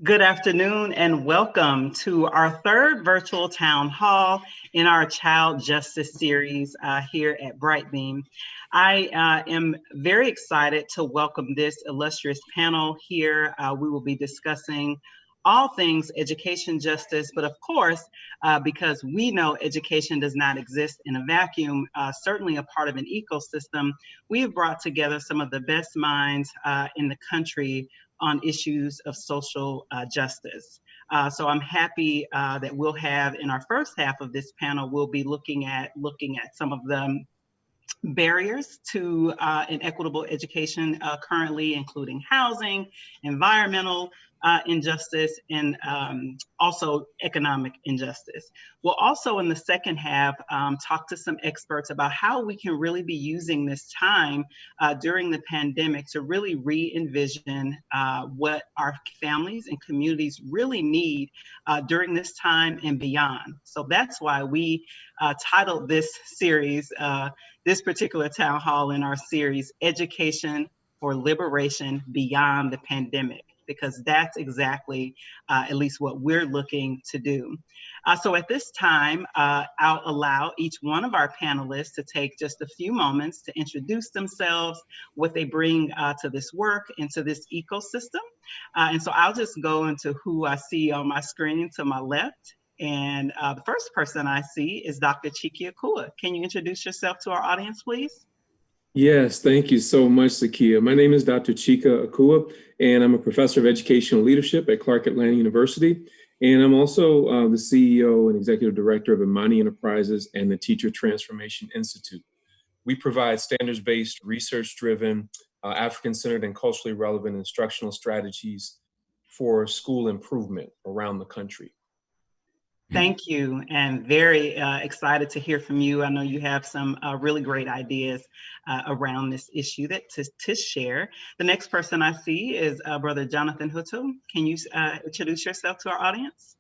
Good afternoon and welcome to our third virtual town hall in our Child Justice series here at Brightbeam. I am very excited to welcome this illustrious panel here. We will be discussing all things education justice, but of course, because we know education does not exist in a vacuum, certainly a part of an ecosystem, we have brought together some of the best minds in the country on issues of social justice. So I'm happy that we'll have in our first half of this panel, we'll be looking at some of the barriers to an equitable education currently, including housing, environmental injustice, and also economic injustice. We'll also in the second half talk to some experts about how we can really be using this time during the pandemic to really re-envision what our families and communities really need during this time and beyond. So that's why we titled this series, this particular town hall in our series, Education for Liberation Beyond the Pandemic, because that's exactly at least what we're looking to do. So at this time, I'll allow each one of our panelists to take just a few moments to introduce themselves, what they bring to this work and to this ecosystem. And so I'll just go into who I see on my screen to my left. And the first person I see is Dr. Chica Akua. Can you introduce yourself to our audience, please? Yes, thank you so much, Zakia. My name is Dr. Chica Akua, and I'm a professor of educational leadership at Clark Atlanta University. And I'm also the CEO and executive director of Imani Enterprises and the Teacher Transformation Institute. We provide standards-based, research-driven, African-centered and culturally relevant instructional strategies for school improvement around the country. Thank you, and very excited to hear from you. I know you have some really great ideas around this issue that to share. The next person I see is Brother Jonathan Hutto. Can you introduce yourself to our audience?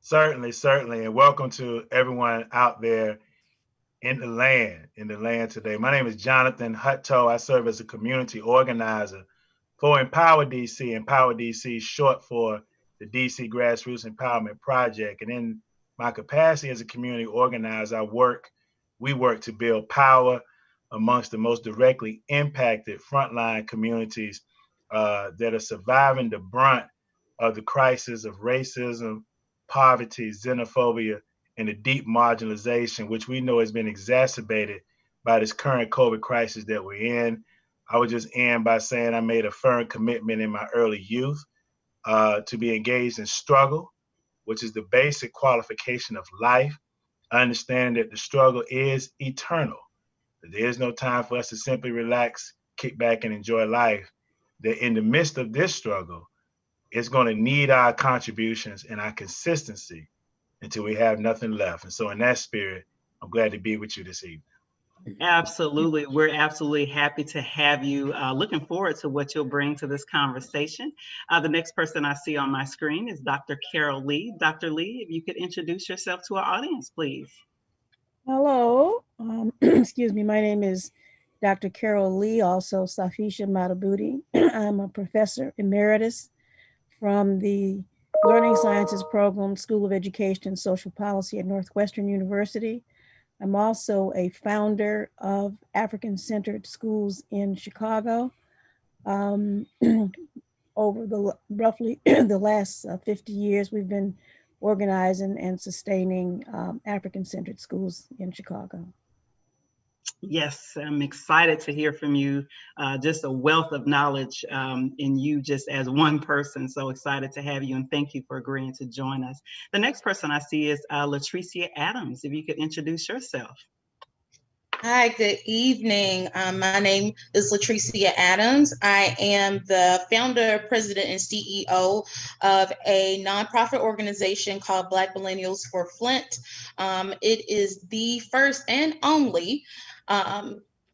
Certainly, and welcome to everyone out there in the land today. My name is Jonathan Hutto. I serve as a community organizer for Empower DC. Empower DC, short for the DC Grassroots Empowerment Project. And in my capacity as a community organizer, we work to build power amongst the most directly impacted frontline communities that are surviving the brunt of the crisis of racism, poverty, xenophobia, and the deep marginalization, which we know has been exacerbated by this current COVID crisis that we're in. I would just end by saying I made a firm commitment in my early youth to be engaged in struggle, which is the basic qualification of life. I understand that the struggle is eternal. There is no time for us to simply relax, kick back, and enjoy life. That in the midst of this struggle, it's going to need our contributions and our consistency until we have nothing left. And so in that spirit, I'm glad to be with you this evening. Absolutely. We're absolutely happy to have you. Looking forward to what you'll bring to this conversation. The next person I see on my screen is Dr. Carol Lee. Dr. Lee, if you could introduce yourself to our audience, please. Hello. Excuse me. My name is Dr. Carol Lee, also Safisha Matabuti. I'm a professor emeritus from the Learning Sciences Program, School of Education and Social Policy at Northwestern University. I'm also a founder of African-centered schools in Chicago. Over the roughly the last 50 years, we've been organizing and sustaining African-centered schools in Chicago. Yes, I'm excited to hear from you. Just a wealth of knowledge in you just as one person. So excited to have you, and thank you for agreeing to join us. The next person I see is Latricia Adams. If you could introduce yourself. Hi, good evening. My name is Latricia Adams. I am the founder, president, and CEO of a nonprofit organization called Black Millennials for Flint. It is the first and only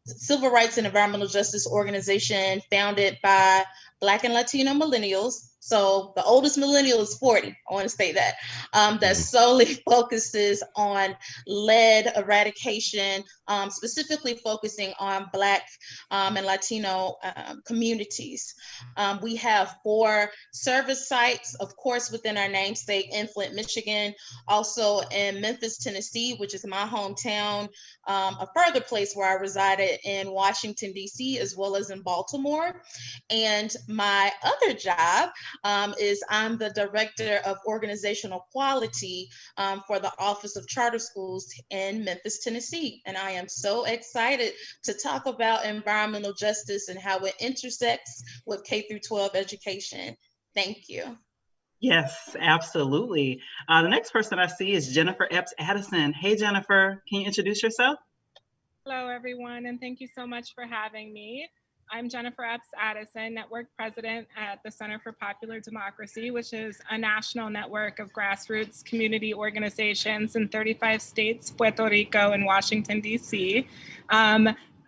civil rights and environmental justice organization founded by Black and Latino millennials. So the oldest millennial is 40. I want to state that. That solely focuses on lead eradication, specifically focusing on Black and Latino communities. We have 4 service sites, of course, within our namesake in Flint, Michigan, also in Memphis, Tennessee, which is my hometown, a further place where I resided in Washington, D.C., as well as in Baltimore. And my other job is I'm the Director of Organizational Quality for the Office of Charter Schools in Memphis, Tennessee. And I am so excited to talk about environmental justice and how it intersects with K through 12 education. Thank you. Yes, absolutely. The next person I see is Jennifer Epps Addison. Hey, Jennifer, can you introduce yourself? Hello, everyone, and thank you so much for having me. I'm Jennifer Epps Addison, Network President at the Center for Popular Democracy, which is a national network of grassroots community organizations in 35 states, Puerto Rico, and Washington, D.C.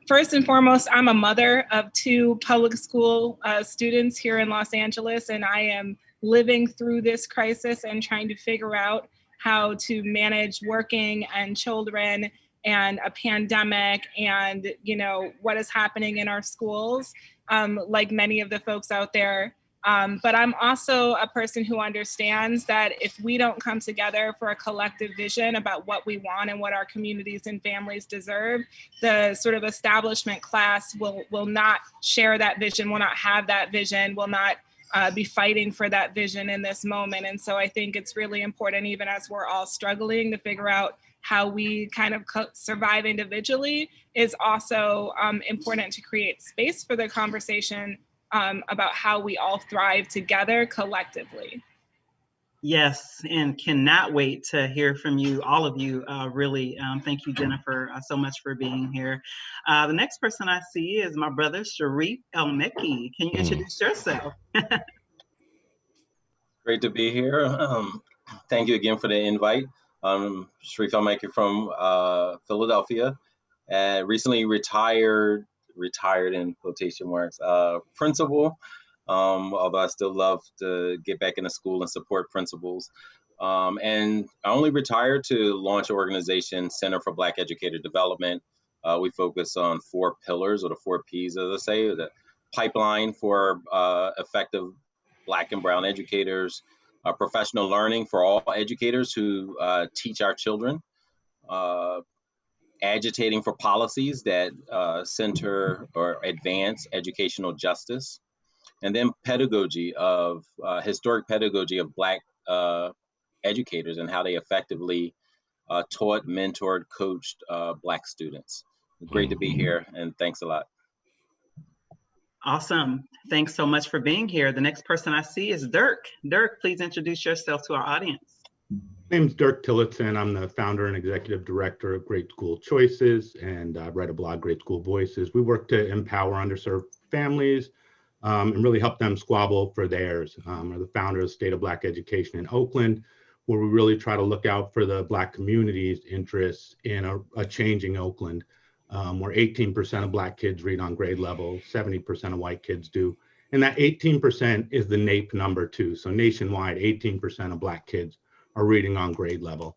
First and foremost, I'm a mother of 2 public school students here in Los Angeles, and I am living through this crisis and trying to figure out how to manage working and children and a pandemic and, you know, what is happening in our schools, like many of the folks out there. But I'm also a person who understands that if we don't come together for a collective vision about what we want and what our communities and families deserve, the sort of establishment class will not share that vision, will not have that vision, will not be fighting for that vision in this moment. And so I think it's really important, even as we're all struggling, to figure out how we kind of survive individually, is also important to create space for the conversation about how we all thrive together collectively. Yes, and cannot wait to hear from you, all of you, really. Thank you, Jennifer, so much for being here. The next person I see is my brother, Sharif El-Mekki. Can you introduce yourself? Great to be here. Thank you again for the invite. Sharif El-Mekki from Philadelphia, recently retired in quotation marks, principal, although I still love to get back into school and support principals. And I only retired to launch an organization, Center for Black Educator Development. We focus on 4 pillars, or the 4 Ps, as I say: the pipeline for effective Black and brown educators, professional learning for all educators who teach our children, agitating for policies that center or advance educational justice, and then pedagogy of historic pedagogy of Black educators and how they effectively taught, mentored, coached Black students. Great to be here, and thanks a lot. Awesome. Thanks so much for being here. The next person I see is Dirk. Dirk, please introduce yourself to our audience. My name is Dirk Tillotson. I'm the founder and executive director of Great School Choices, and I write a blog, Great School Voices. We work to empower underserved families and really help them squabble for theirs. We're the founder of the State of Black Education in Oakland, where we really try to look out for the Black community's interests in a changing Oakland, where 18% of Black kids read on grade level, 70% of white kids do. And that 18% is the NAEP number too. So nationwide, 18% of Black kids are reading on grade level.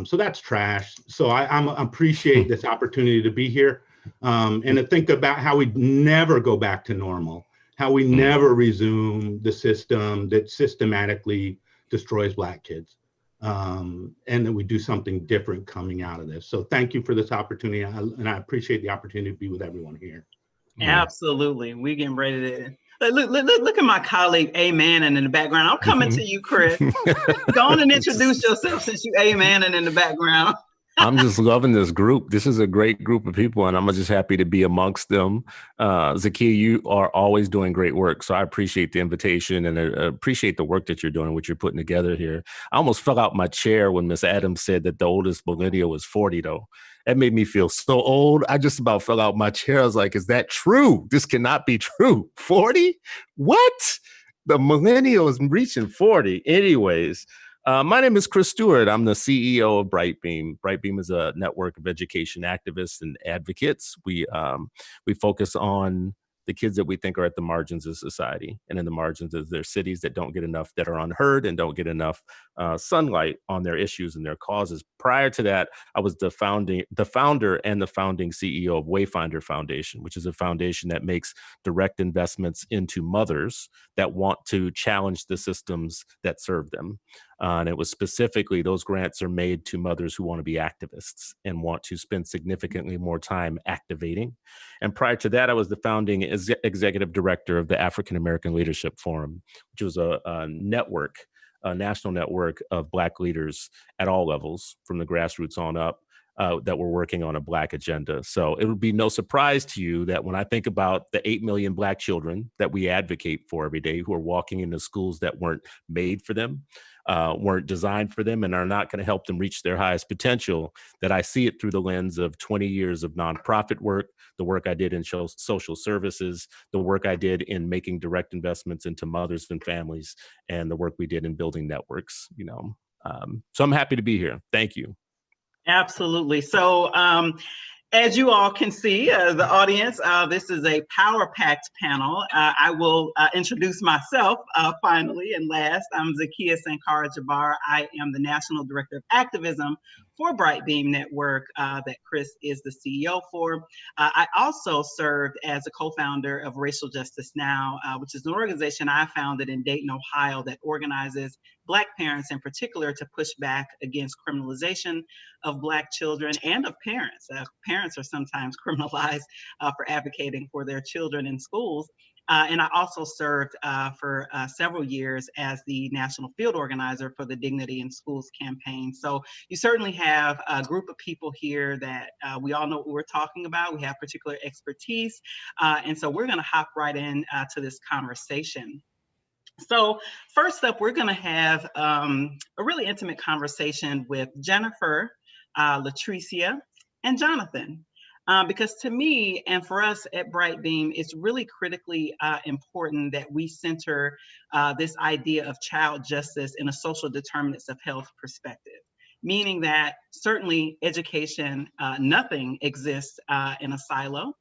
So that's trash. So I appreciate this opportunity to be here and to think about how we never go back to normal, how we never resume the system that systematically destroys Black kids, and that we do something different coming out of this. So thank you for this opportunity, and I appreciate the opportunity to be with everyone here. Absolutely. We're getting ready to look at my colleague A-Manning in the background. I'm coming to you, Chris. Go on and introduce yourself, since you A-Manning in the background. I'm just loving this group. This is a great group of people, and I'm just happy to be amongst them. Zakiya, you are always doing great work, so I appreciate the invitation and appreciate the work that you're doing, what you're putting together here. I almost fell out my chair when Ms. Adams said that the oldest millennial was 40, though. That made me feel so old. I just about fell out my chair. I was like, is that true? This cannot be true. 40? What? The millennial is reaching 40. Anyways, my name is Chris Stewart. I'm the CEO of Brightbeam. Brightbeam is a network of education activists and advocates. We focus on the kids that we think are at the margins of society and in the margins of their cities that don't get enough, that are unheard and don't get enough sunlight on their issues and their causes. Prior to that, I was the founder and the founding CEO of Wayfinder Foundation, which is a foundation that makes direct investments into mothers that want to challenge the systems that serve them. And it was specifically, those grants are made to mothers who want to be activists and want to spend significantly more time activating. And prior to that, I was the founding executive director of the African American Leadership Forum, which was a network, a national network of Black leaders at all levels, from the grassroots on up, that were working on a Black agenda. So it would be no surprise to you that when I think about the 8 million Black children that we advocate for every day, who are walking into schools that weren't made for them, weren't designed for them, and are not going to help them reach their highest potential, that I see it through the lens of 20 years of nonprofit work, the work I did in social services, the work I did in making direct investments into mothers and families, and the work we did in building networks. So I'm happy to be here. Thank you. Absolutely. So as you all can see, the audience, this is a power-packed panel. I will introduce myself finally and last. I'm Zakia Sankara Jabbar. I am the National Director of Activism for Brightbeam Network that Chris is the CEO for. I also served as a co-founder of Racial Justice Now, which is an organization I founded in Dayton, Ohio, that organizes Black parents in particular to push back against criminalization of Black children and of parents. Parents are sometimes criminalized for advocating for their children in schools. And I also served for several years as the national field organizer for the Dignity in Schools campaign. So you certainly have a group of people here that we all know what we're talking about. We have particular expertise. And so we're going to hop right in to this conversation. So first up, we're going to have a really intimate conversation with Jennifer, Latricia, and Jonathan. Because to me and for us at Brightbeam, it's really critically important that we center this idea of child justice in a social determinants of health perspective, meaning that certainly education, nothing exists in a silo.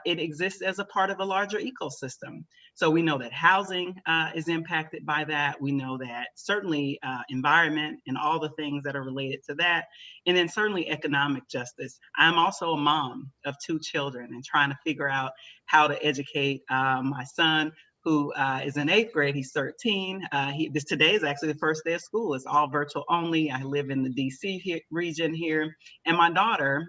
It exists as a part of a larger ecosystem. So we know that housing is impacted by that. We know that certainly environment and all the things that are related to that. And then certainly economic justice. I'm also a mom of 2 children and trying to figure out how to educate my son, who is in 8th grade. He's 13. Today is actually the first day of school. It's all virtual only. I live in the DC region here. And my daughter,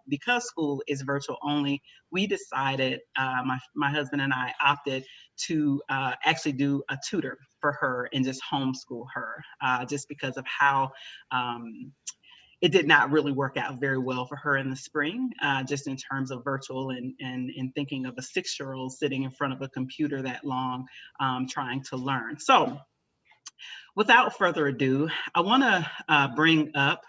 because school is virtual only, we decided, my husband and I opted to actually do a tutor for her and just homeschool her, just because of how it did not really work out very well for her in the spring, just in terms of virtual and thinking of a 6-year-old sitting in front of a computer that long, trying to learn. So without further ado, I want to bring up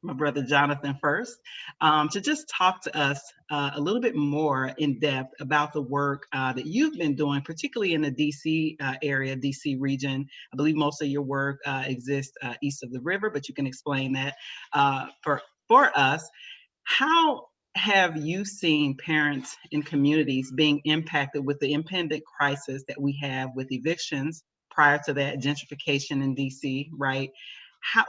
my brother Jonathan first, to just talk to us a little bit more in depth about the work that you've been doing, particularly in the DC area, DC region. I believe most of your work exists east of the river, but you can explain that for us. How have you seen parents in communities being impacted with the impending crisis that we have with evictions, prior to that gentrification in DC, right?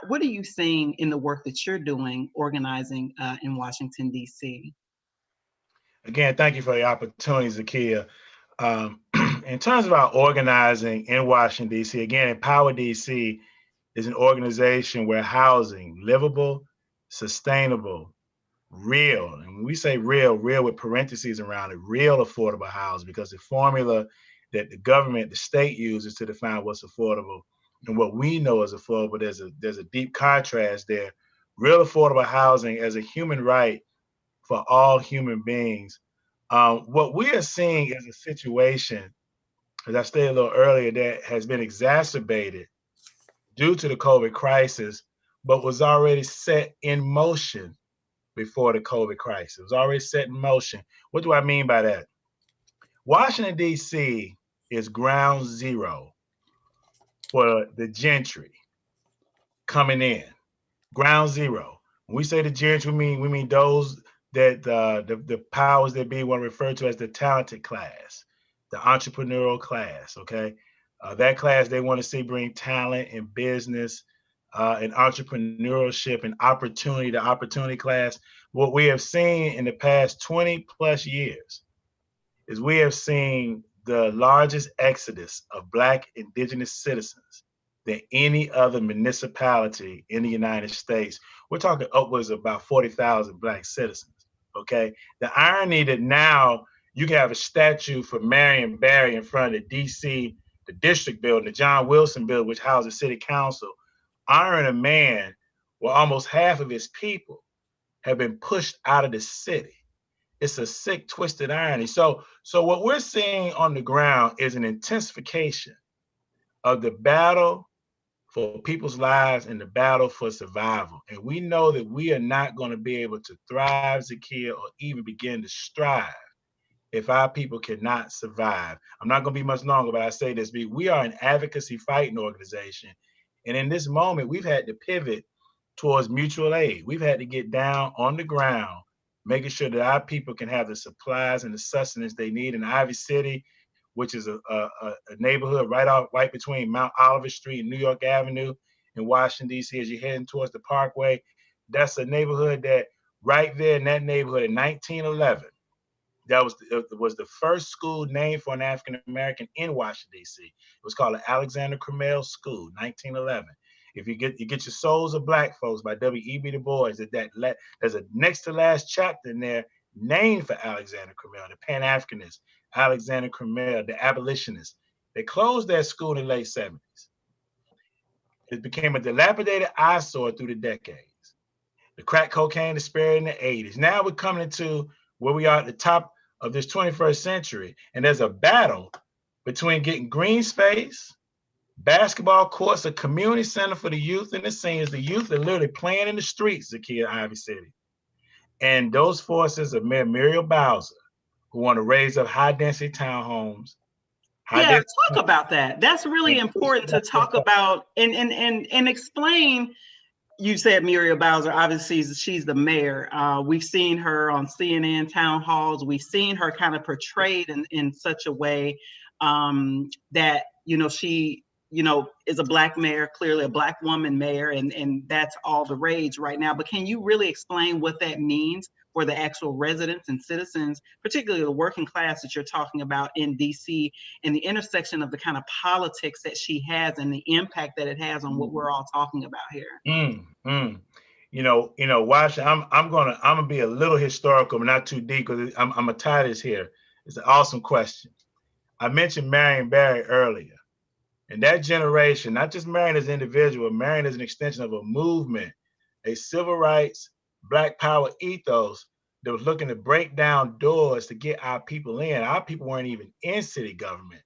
What are you seeing in the work that you're doing, organizing in Washington, D.C.? Again, thank you for the opportunity, Zakia. In terms of our organizing in Washington, D.C., again, Empower D.C. is an organization where housing, livable, sustainable, real, and when we say real with parentheses around it, real affordable housing, because the formula that the government, the state uses to define what's affordable and what we know is affordable, there's a deep contrast there. Real affordable housing as a human right for all human beings. What we are seeing is a situation, as I stated a little earlier, that has been exacerbated due to the COVID crisis, but was already set in motion before the COVID crisis. It was already set in motion. What do I mean by that? Washington, D.C. is ground zero for the gentry coming in. Ground zero. When we say the gentry, we mean those that the powers that be want to refer to as the talented class. the entrepreneurial class, okay? That class they want to see bring talent and business and entrepreneurship and opportunity, the opportunity class. What we have seen in the past 20 plus years is we have seen the largest exodus of Black indigenous citizens than any other municipality in the United States. We're talking upwards of about 40,000 Black citizens, okay? The irony that now you can have a statue for Marion Barry in front of the DC, the district building, the John Wilson building, which houses city council, honoring a man where almost half of his people have been pushed out of the city. It's a sick, twisted irony. So what we're seeing on the ground is an intensification of the battle for people's lives and the battle for survival. And we know that we are not going to be able to thrive, Zakia, or even begin to strive if our people cannot survive. I'm not going to be much longer, but I say this, we are an advocacy fighting organization. And in this moment, we've had to pivot towards mutual aid. We've had to get down on the ground, making sure that our people can have the supplies and the sustenance they need. In Ivy City, which is a neighborhood right between Mount Oliver Street and New York Avenue in Washington, D.C., as you're heading towards the Parkway, that's a neighborhood that right there in that neighborhood in 1911, that was the first school named for an African-American in Washington, D.C. It was called the Alexander Crummell School, 1911. If you get your Souls of Black Folks by W.E.B. Du Bois, there's a next to last chapter in there named for Alexander Crummell, the Pan-Africanist, Alexander Crummell, the abolitionist. They closed that school in the late 70s. It became a dilapidated eyesore through the decades. The crack cocaine disparity in the 80s. Now we're coming into where we are at the top of this 21st century, and there's a battle between getting green space, basketball courts, a community center for the youth and the seniors. The youth are literally playing in the streets, Zakia, Ivy City. And those forces are Mayor Muriel Bowser, who want to raise up high-density townhomes. Talk about that. That's really important to talk about and explain. You said Muriel Bowser, obviously she's the mayor. We've seen her on CNN town halls. We've seen her kind of portrayed in such a way that, she, is a Black mayor, clearly a Black woman mayor, and that's all the rage right now. But can you really explain what that means for the actual residents and citizens, particularly the working class that you're talking about in DC, and the intersection of the kind of politics that she has and the impact that it has on what we're all talking about here? Washington, I'm gonna be a little historical, but not too deep, because I'm gonna tie this here. It's an awesome question. I mentioned Marion Barry earlier. And that generation, not just Marion as an individual, Marion as an extension of a movement, a civil rights, Black power ethos that was looking to break down doors to get our people in. Our people weren't even in city government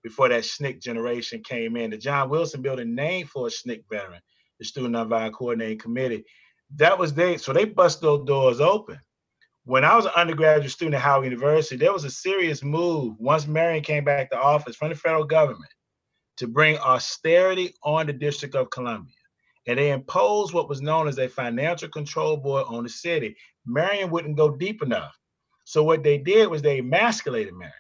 before that SNCC generation came in. The John Wilson building named for a SNCC veteran, the Student Nonviolent Coordinating Committee. That was so they bust those doors open. When I was an undergraduate student at Howard University, there was a serious move once Marion came back to office from the federal government to bring austerity on the District of Columbia. And they imposed what was known as a financial control board on the city. Marion wouldn't go deep enough. So what they did was they emasculated Marion,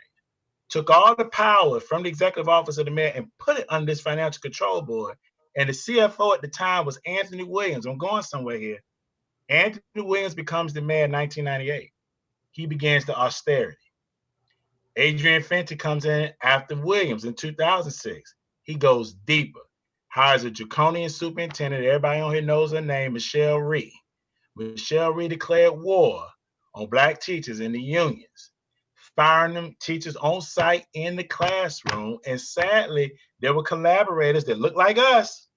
took all the power from the executive office of the mayor and put it under this financial control board. And the CFO at the time was Anthony Williams. I'm going somewhere here. Anthony Williams becomes the mayor in 1998. He begins the austerity. Adrian Fenty comes in after Williams in 2006. He goes deeper, hires a draconian superintendent. Everybody on here knows her name, Michelle Rhee. Michelle Rhee declared war on Black teachers in the unions, firing them teachers on site in the classroom. And sadly, there were collaborators that looked like us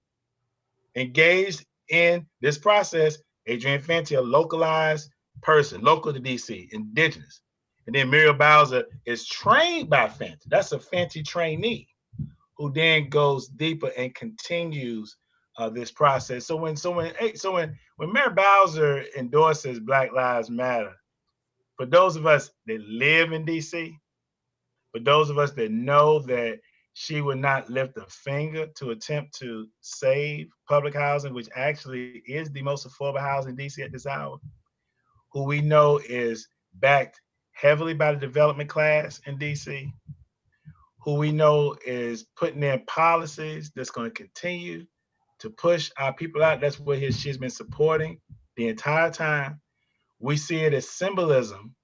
engaged in this process. Adrian Fenty, a localized person, local to DC, indigenous. And then Muriel Bowser is trained by Fenty. That's a Fenty trainee, who then goes deeper and continues this process. So when Mayor Bowser endorses Black Lives Matter, for those of us that live in DC, for those of us that know that she would not lift a finger to attempt to save public housing, which actually is the most affordable housing in DC at this hour, who we know is backed heavily by the development class in DC, who we know is putting in policies that's going to continue to push our people out. That's what she's been supporting the entire time. We see it as symbolism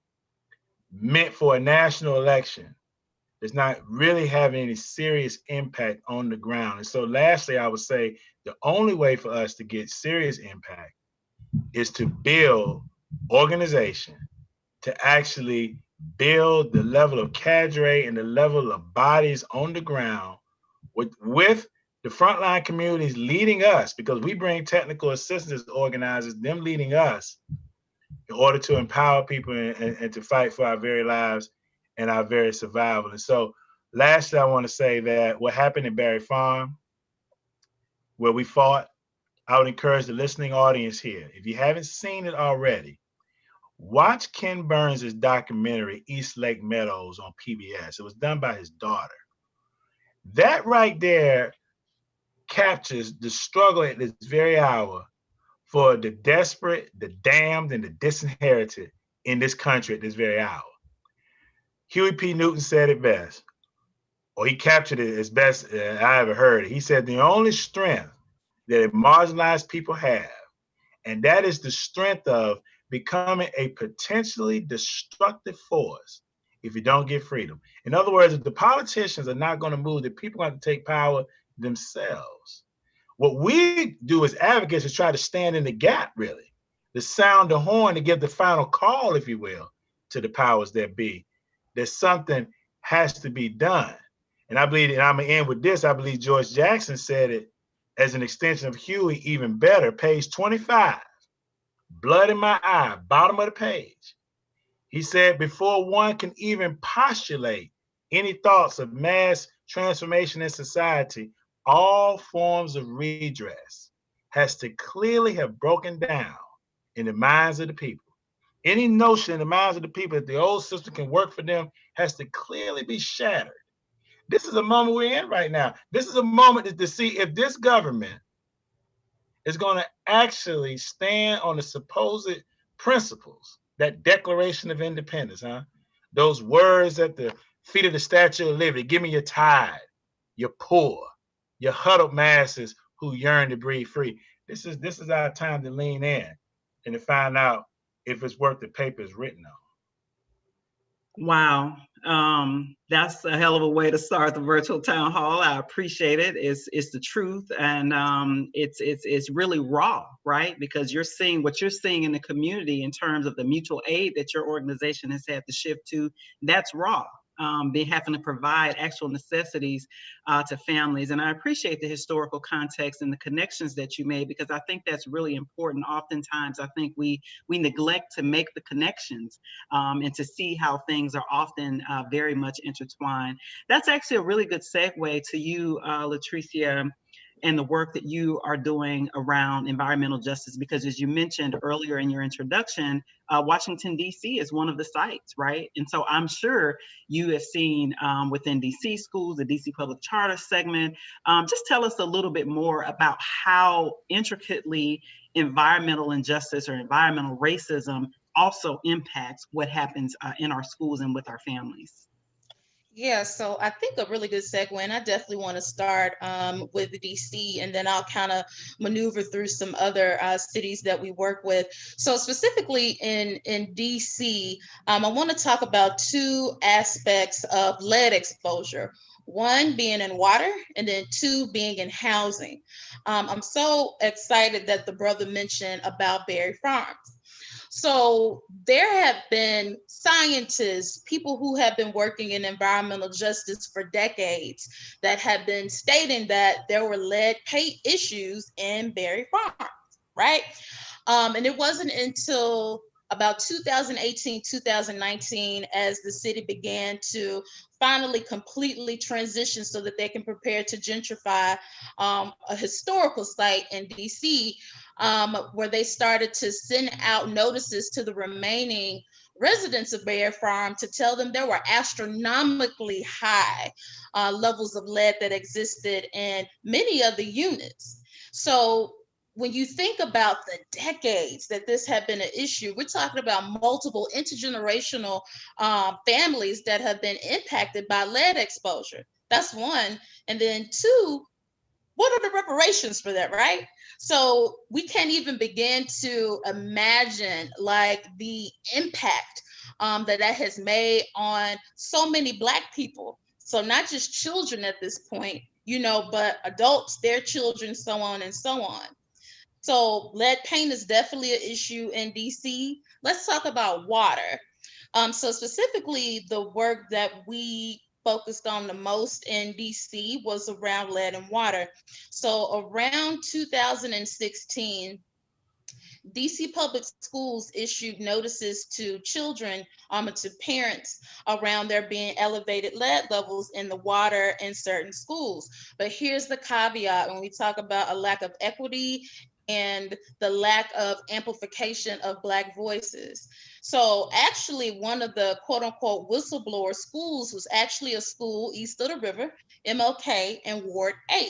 meant for a national election. It's not really having any serious impact on the ground. And so lastly, I would say the only way for us to get serious impact is to build organization, to actually build the level of cadre and the level of bodies on the ground with the frontline communities leading us, because we bring technical assistance organizers, them leading us in order to empower people and to fight for our very lives and our very survival. And so lastly, I want to say that what happened in Berry Farm, where we fought, I would encourage the listening audience here, if you haven't seen it already, watch Ken Burns' documentary, East Lake Meadows, on PBS. It was done by his daughter. That right there captures the struggle at this very hour for the desperate, the damned, and the disinherited in this country at this very hour. Huey P. Newton said it best, or he captured it as best I ever heard it. He said the only strength that marginalized people have, and that is the strength of becoming a potentially destructive force if you don't get freedom. In other words, if the politicians are not going to move, the people have to take power themselves. What we do as advocates is try to stand in the gap, really, to sound the horn, to give the final call, if you will, to the powers that be, that something has to be done. And I believe, and I'm going to end with this, I believe George Jackson said it as an extension of Huey even better, page 25, blood in my eye, bottom of the page. He said, before one can even postulate any thoughts of mass transformation in society, all forms of redress has to clearly have broken down in the minds of the people. Any notion in the minds of the people that the old system can work for them has to clearly be shattered. This is a moment we're in right now. This is a moment to see if this government is going to actually stand on the supposed principles, that Declaration of Independence, those words at the feet of the Statue of Liberty. Give me your tithe, your poor, your huddled masses who yearn to breathe free. This is our time to lean in and to find out if it's worth the paper it's written on. Wow, that's a hell of a way to start the virtual town hall. I appreciate it. It's the truth, and it's really raw, right? Because you're seeing what you're seeing in the community in terms of the mutual aid that your organization has had to shift to. That's raw. They having to provide actual necessities to families. And I appreciate the historical context and the connections that you made, because I think that's really important. Oftentimes, I think we neglect to make the connections and to see how things are often very much intertwined. That's actually a really good segue to you, Latricia, and the work that you are doing around environmental justice, because as you mentioned earlier in your introduction, Washington, D.C. is one of the sites, right? And so I'm sure you have seen within D.C. schools, the D.C. Public Charter segment. Just tell us a little bit more about how intricately environmental injustice or environmental racism also impacts what happens in our schools and with our families. Yeah, so I think a really good segue, and I definitely want to start with DC, and then I'll kind of maneuver through some other cities that we work with. So specifically in DC, I want to talk about two aspects of lead exposure. One being in water, and then two being in housing. I'm so excited that the brother mentioned about Berry Farms. So there have been scientists, people who have been working in environmental justice for decades, that have been stating that there were lead paint issues in Berry Farms, right? And it wasn't until about 2018, 2019, as the city began to finally completely transition so that they can prepare to gentrify a historical site in DC, where they started to send out notices to the remaining residents of Berry Farm to tell them there were astronomically high levels of lead that existed in many of the units. So when you think about the decades that this had been an issue, we're talking about multiple intergenerational families that have been impacted by lead exposure. That's one. And then two, what are the reparations for that, right? So we can't even begin to imagine like the impact that has made on so many Black people. So not just children at this point, you know, but adults, their children, so on and so on. So lead paint is definitely an issue in DC. Let's talk about water. So specifically, the work that we focused on the most in DC was around lead and water. So around 2016, DC Public Schools issued notices to children and to parents around there being elevated lead levels in the water in certain schools. But here's the caveat when we talk about a lack of equity and the lack of amplification of Black voices. So actually one of the quote unquote whistleblower schools was actually a school east of the river, MLK in Ward 8.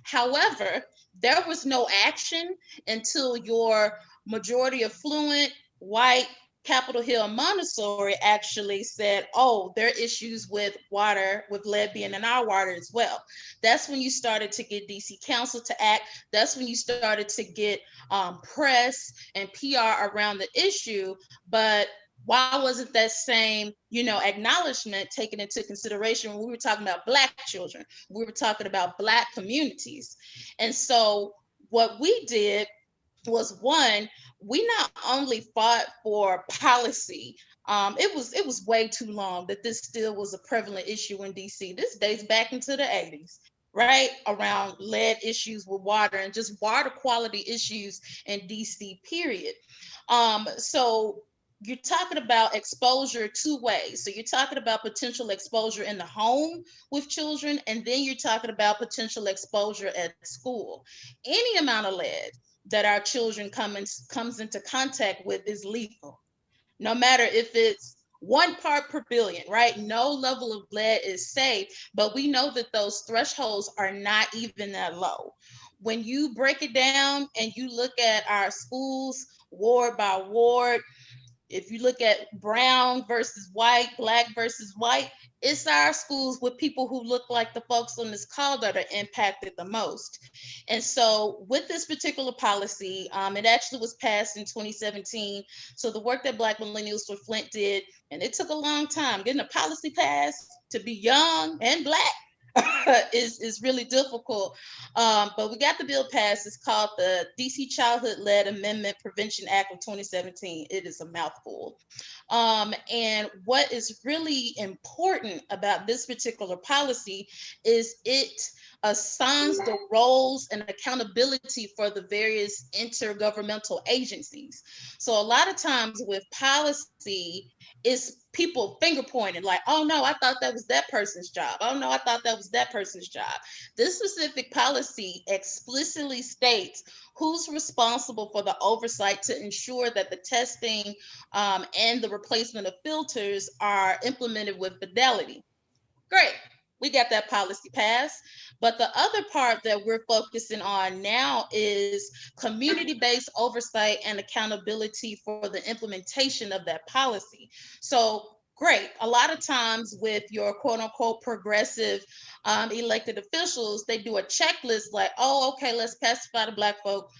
However, there was no action until your majority affluent white Capitol Hill Montessori actually said, oh, there are issues with water, with lead being in our water as well. That's when you started to get DC Council to act. That's when you started to get press and PR around the issue. But why wasn't that same, you know, acknowledgement taken into consideration when we were talking about Black children? We were talking about Black communities. And so what we did was, one, we not only fought for policy, it was way too long that this still was a prevalent issue in DC. This dates back into the 80s, right? Around lead issues with water and just water quality issues in DC, period. So you're talking about exposure two ways. So you're talking about potential exposure in the home with children, and then you're talking about potential exposure at school. Any amount of lead that our children comes into contact with is lethal, no matter if it's 1 part per billion, right? No level of lead is safe, but we know that those thresholds are not even that low. When you break it down and you look at our schools ward by ward, if you look at brown versus white, Black versus white, it's our schools with people who look like the folks on this call that are impacted the most. And so with this particular policy, it actually was passed in 2017. So the work that Black Millennials for Flint did, and it took a long time, getting a policy passed to be young and Black is really difficult. But we got the bill passed. It's called the DC Childhood Lead Amendment Prevention Act of 2017. It is a mouthful. And what is really important about this particular policy is it assigns the roles and accountability for the various intergovernmental agencies. So a lot of times with policy, it's people finger pointing like, oh no, I thought that was that person's job. Oh no, I thought that was that person's job. This specific policy explicitly states who's responsible for the oversight to ensure that the testing and the replacement of filters are implemented with fidelity. Great. We got that policy passed. But the other part that we're focusing on now is community-based oversight and accountability for the implementation of that policy. So great. A lot of times with your quote unquote progressive elected officials, they do a checklist like, oh, okay, let's pacify the Black folk.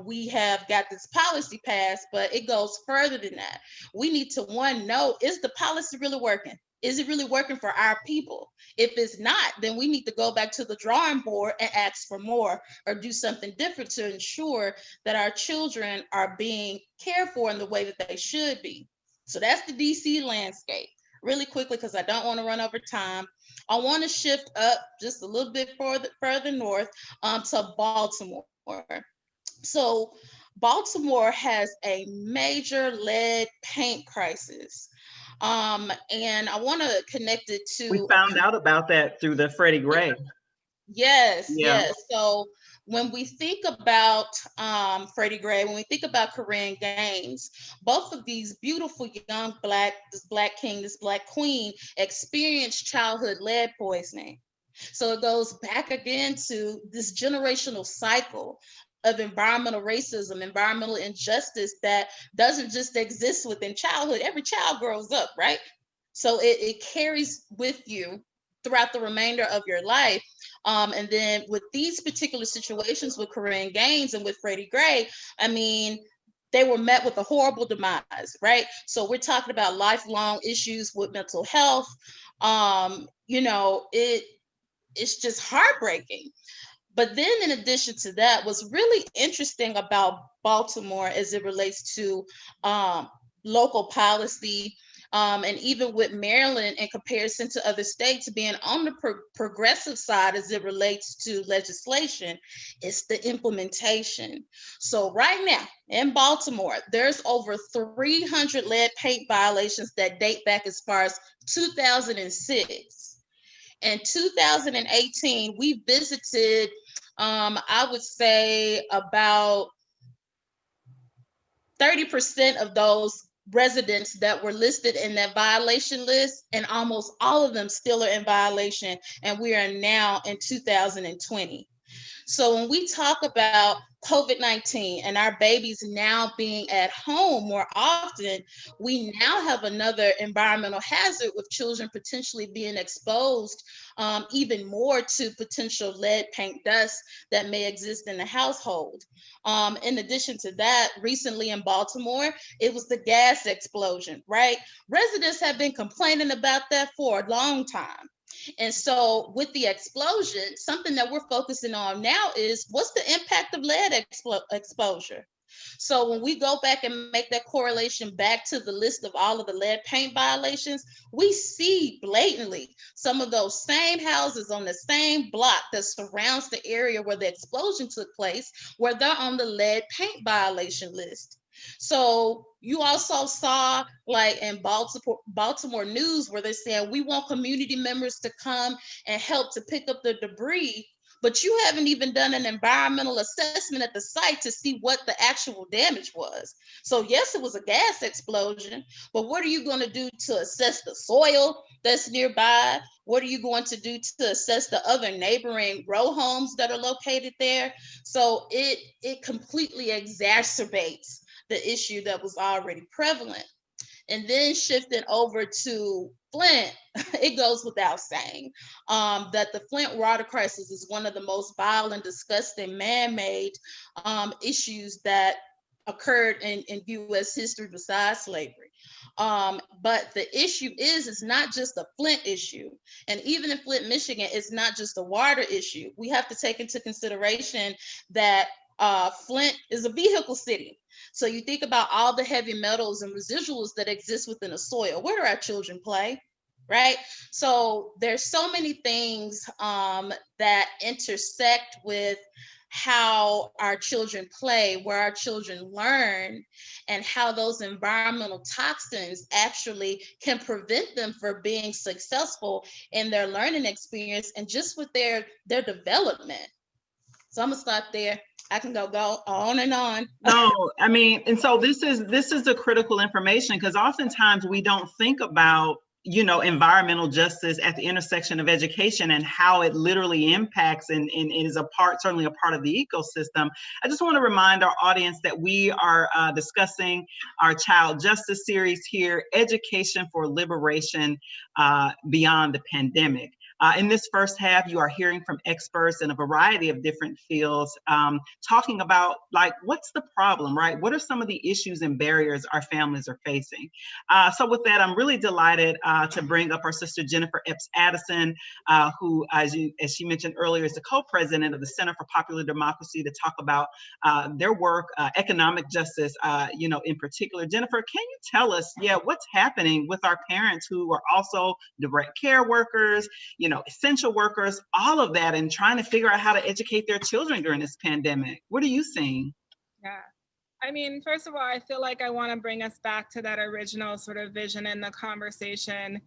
We have got this policy passed, but it goes further than that. We need to, one, know, is the policy really working? Is it really working for our people? If it's not, then we need to go back to the drawing board and ask for more or do something different to ensure that our children are being cared for in the way that they should be. So that's the DC landscape. Really quickly, because I don't want to run over time, I want to shift up just a little bit further north to Baltimore. So Baltimore has a major lead paint crisis. And I want to connect it to. We found out about that through the Freddie Gray. Yes, yeah. Yes. So when we think about Freddie Gray, when we think about Korean Gaines, both of these beautiful young this Black king, this Black queen experienced childhood lead poisoning. So it goes back again to this generational cycle of environmental racism, environmental injustice that doesn't just exist within childhood. Every child grows up, right? So it carries with you throughout the remainder of your life. And then with these particular situations with Corinne Gaines and with Freddie Gray, I mean, they were met with a horrible demise, right? So we're talking about lifelong issues with mental health. You know, it's just heartbreaking. But then in addition to that, what's really interesting about Baltimore as it relates to local policy, and even with Maryland in comparison to other states being on the progressive side as it relates to legislation, is the implementation. So right now in Baltimore, there's over 300 lead paint violations that date back as far as 2006. In 2018, we visited, I would say about 30% of those residents that were listed in that violation list, and almost all of them still are in violation, and we are now in 2020. So when we talk about COVID-19 and our babies now being at home more often, we now have another environmental hazard with children potentially being exposed even more to potential lead paint dust that may exist in the household. In addition to that, recently in Baltimore, it was the gas explosion, right? Residents have been complaining about that for a long time. And so with the explosion, something that we're focusing on now is what's the impact of lead exposure? So when we go back and make that correlation back to the list of all of the lead paint violations, we see blatantly some of those same houses on the same block that surrounds the area where the explosion took place, where they're on the lead paint violation list. So you also saw, like in Baltimore news, where they're saying we want community members to come and help to pick up the debris, but you haven't even done an environmental assessment at the site to see what the actual damage was. So yes, it was a gas explosion, but what are you going to do to assess the soil that's nearby? What are you going to do to assess the other neighboring row homes that are located there? So it completely exacerbates the issue that was already prevalent. And then shifting over to Flint, it goes without saying that the Flint water crisis is one of the most violent, disgusting, man-made issues that occurred in U.S. history besides slavery. But the issue is not just a Flint issue. And even in Flint, Michigan, it's not just a water issue. We have to take into consideration that Flint is a vehicle city. So you think about all the heavy metals and residuals that exist within the soil. Where do our children play, right? So there's so many things that intersect with how our children play, where our children learn, and how those environmental toxins actually can prevent them from being successful in their learning experience and just with their development. So I'm gonna stop there. I can go on and on. No, I mean, and so this is the critical information, because oftentimes we don't think about, you know, environmental justice at the intersection of education and how it literally impacts and is certainly a part of the ecosystem. I just want to remind our audience that we are discussing our child justice series here, Education for Liberation Beyond the Pandemic. In this first half, you are hearing from experts in a variety of different fields, talking about, like, what's the problem, right? What are some of the issues and barriers our families are facing? So with that, I'm really delighted to bring up our sister Jennifer Epps Addison, who, as she mentioned earlier, is the co-president of the Center for Popular Democracy, to talk about their work, economic justice, you know, in particular. Jennifer, can you tell us, what's happening with our parents who are also direct care workers, you know, essential workers, all of that, and trying to figure out how to educate their children during this pandemic? What are you seeing? Yeah. I mean, first of all, I feel like I want to bring us back to that original sort of vision in the conversation.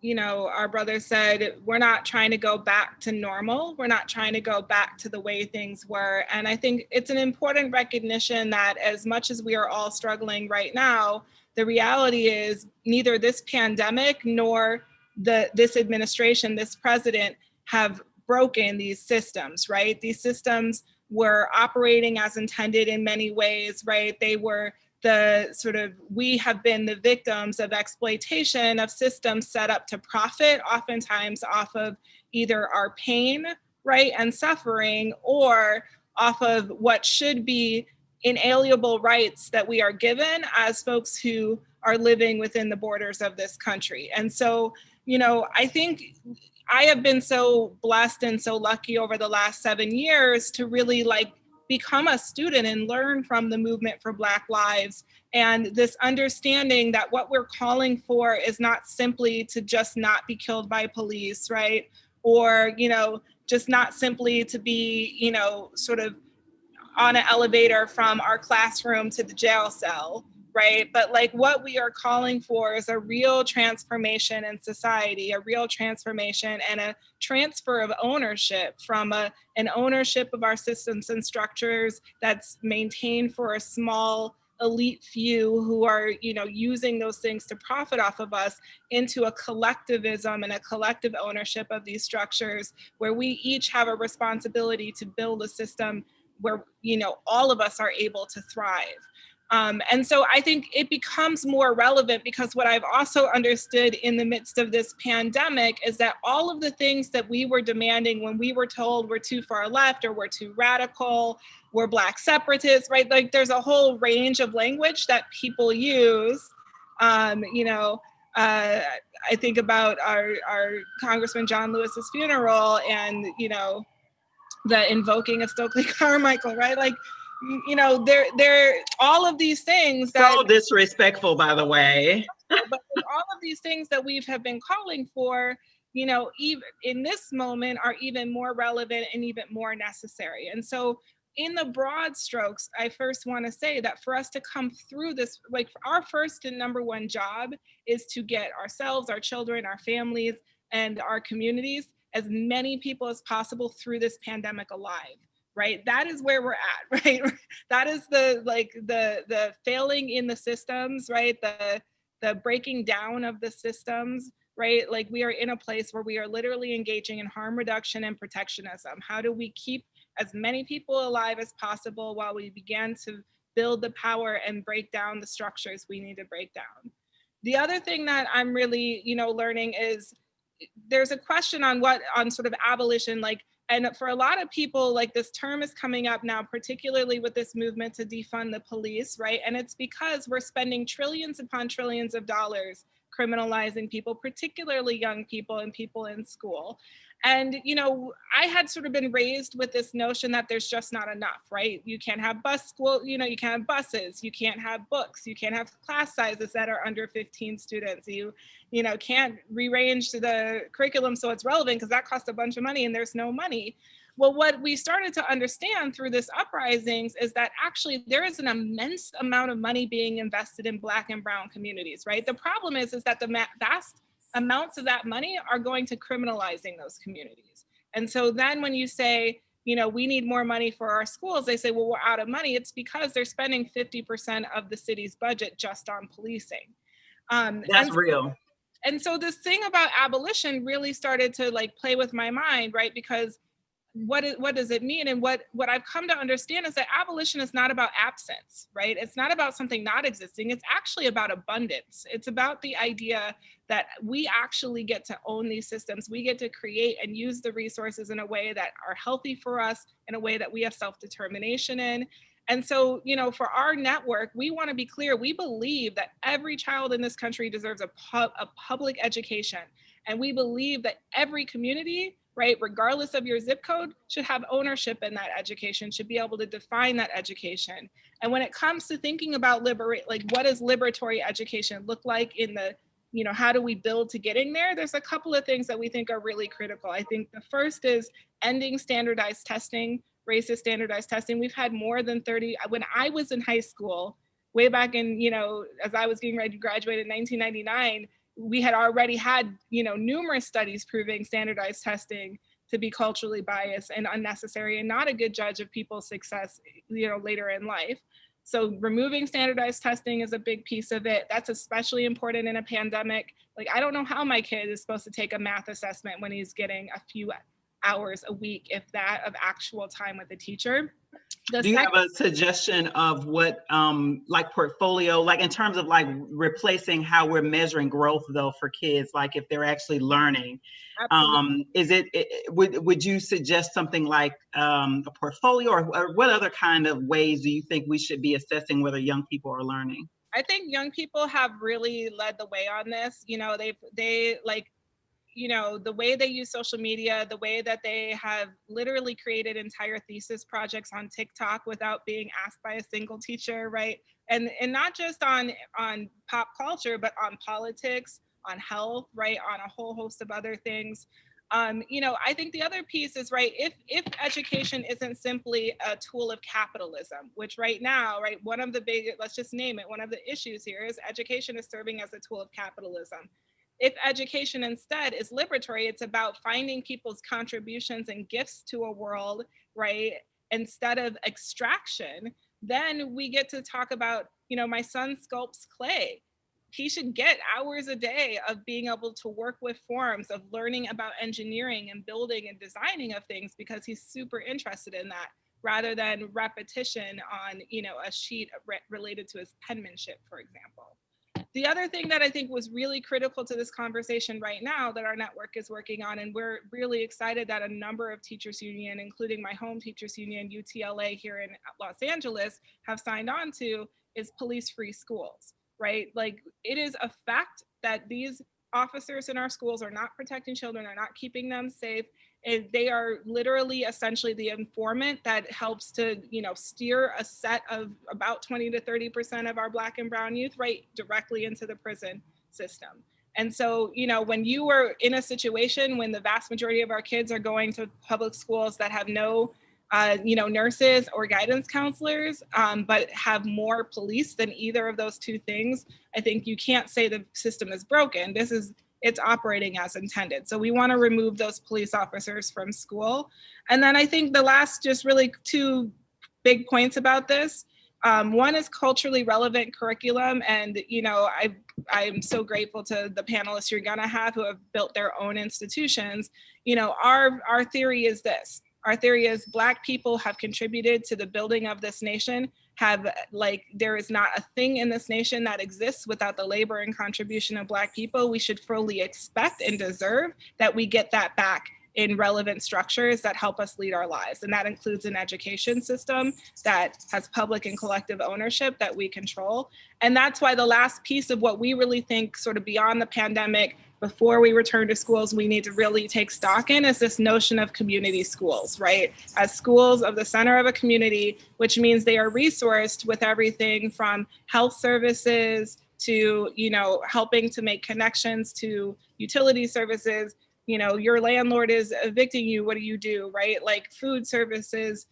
You know, our brother said, we're not trying to go back to normal. We're not trying to go back to the way things were. And I think it's an important recognition that as much as we are all struggling right now, the reality is neither this pandemic nor this administration, this president, have broken these systems, right? These systems were operating as intended in many ways, right? They were we have been the victims of exploitation of systems set up to profit, oftentimes off of either our pain, right, and suffering, or off of what should be inalienable rights that we are given as folks who are living within the borders of this country. And so, I think I have been so blessed and so lucky over the last 7 years to really become a student and learn from the movement for Black lives, and this understanding that what we're calling for is not simply to just not be killed by police, right? Or, just not simply to be, sort of on an elevator from our classroom to the jail cell, right? But what we are calling for is a real transformation in society, a real transformation and a transfer of ownership from an ownership of our systems and structures that's maintained for a small elite few who are, using those things to profit off of us, into a collectivism and a collective ownership of these structures where we each have a responsibility to build a system where, all of us are able to thrive. And so I think it becomes more relevant because what I've also understood in the midst of this pandemic is that all of the things that we were demanding when we were told we're too far left or we're too radical, we're Black separatists, right? There's a whole range of language that people use. I think about our Congressman John Lewis's funeral and, the invoking of Stokely Carmichael, right? There all of these things that so disrespectful, by the way. But all of these things that we have been calling for, even in this moment, are even more relevant and even more necessary. And so, in the broad strokes, I first want to say that for us to come through this, our first and number one job is to get ourselves, our children, our families, and our communities, as many people as possible through this pandemic alive. Right, that is where we're at. Right, that is the failing in the systems. Right, the breaking down of the systems. Right, we are in a place where we are literally engaging in harm reduction and protectionism. How do we keep as many people alive as possible while we begin to build the power and break down the structures we need to break down? The other thing that I'm really, learning is there's a question on sort of abolition, and for a lot of people, this term is coming up now, particularly with this movement to defund the police, right? And it's because we're spending trillions upon trillions of dollars criminalizing people, particularly young people and people in school. And, I had sort of been raised with this notion that there's just not enough, right? You can't have you can't have buses, you can't have books, you can't have class sizes that are under 15 students. You can't rearrange the curriculum so it's relevant because that costs a bunch of money and there's no money. Well, what we started to understand through this uprisings is that actually there is an immense amount of money being invested in Black and Brown communities, right? The problem is that the vast amounts of that money are going to criminalizing those communities. And so then when you say, we need more money for our schools, they say, well, we're out of money. It's because they're spending 50% of the city's budget just on policing. That's real. And so this thing about abolition really started to play with my mind, right? Because what does it mean? And what I've come to understand is that abolition is not about absence, right? It's not about something not existing. It's actually about abundance. It's about the idea that we actually get to own these systems. We get to create and use the resources in a way that are healthy for us, in a way that we have self-determination in. And so, for our network, we want to be clear. We believe that every child in this country deserves a public education. And we believe that every community, right, regardless of your zip code, should have ownership in that education, should be able to define that education. And when it comes to thinking about what does liberatory education look like in the, how do we build to getting there? There's a couple of things that we think are really critical. I think the first is ending standardized testing, racist standardized testing. We've had more than 30, when I was in high school, way back in, as I was getting ready to graduate in 1999, we had already had, numerous studies proving standardized testing to be culturally biased and unnecessary and not a good judge of people's success, later in life. So removing standardized testing is a big piece of it. That's especially important in a pandemic. I don't know how my kid is supposed to take a math assessment when he's getting a few hours a week, if that, of actual time with the teacher. Do you have a suggestion of what, like portfolio, like in terms of like replacing how we're measuring growth though for kids, like if they're actually learning? Is would you suggest something like a portfolio, or what other kind of ways do you think we should be assessing whether young people are learning? I think young people have really led the way on this. You know, they like, you know, the way they use social media, the way that they have literally created entire thesis projects on TikTok without being asked by a single teacher, right? And not just on pop culture, but on politics, on health, right? On a whole host of other things. You know, I think the other piece is, right, if education isn't simply a tool of capitalism, which right now, right, one of the big, let's just name it, one of the issues here is education is serving as a tool of capitalism. If education instead is liberatory, it's about finding people's contributions and gifts to a world, right, instead of extraction, then we get to talk about, you know, my son sculpts clay. He should get hours a day of being able to work with forms, of learning about engineering and building and designing of things, because he's super interested in that, rather than repetition on, you know, a sheet related to his penmanship, for example. The other thing that I think was really critical to this conversation right now that our network is working on, and we're really excited that a number of teachers union, including my home teachers union, UTLA here in Los Angeles, have signed on to, is police-free schools, right? Like, it is a fact that these officers in our schools are not protecting children, are not keeping them safe. They are literally essentially the informant that helps to, you know, steer a set of about 20 to 30% of our Black and brown youth right directly into the prison system. And so, you know, when you are in a situation when the vast majority of our kids are going to public schools that have no, you know, nurses or guidance counselors, but have more police than either of those two things, I think you can't say the system is broken. It's operating as intended. So we want to remove those police officers from school. And then I think the last just really two big points about this. One is culturally relevant curriculum. And, you know, I'm so grateful to the panelists you're gonna have who have built their own institutions. You know, our theory is this. Our theory is Black people have contributed to the building of this nation, there is not a thing in this nation that exists without the labor and contribution of Black people. We should fully expect and deserve that we get that back in relevant structures that help us lead our lives. And that includes an education system that has public and collective ownership that we control. And that's why the last piece of what we really think sort of beyond the pandemic, before we return to schools, we need to really take stock in is this notion of community schools, right? As schools of the center of a community, which means they are resourced with everything from health services to, you know, helping to make connections to utility services. You know, your landlord is evicting you, what do you do, right? Like food services,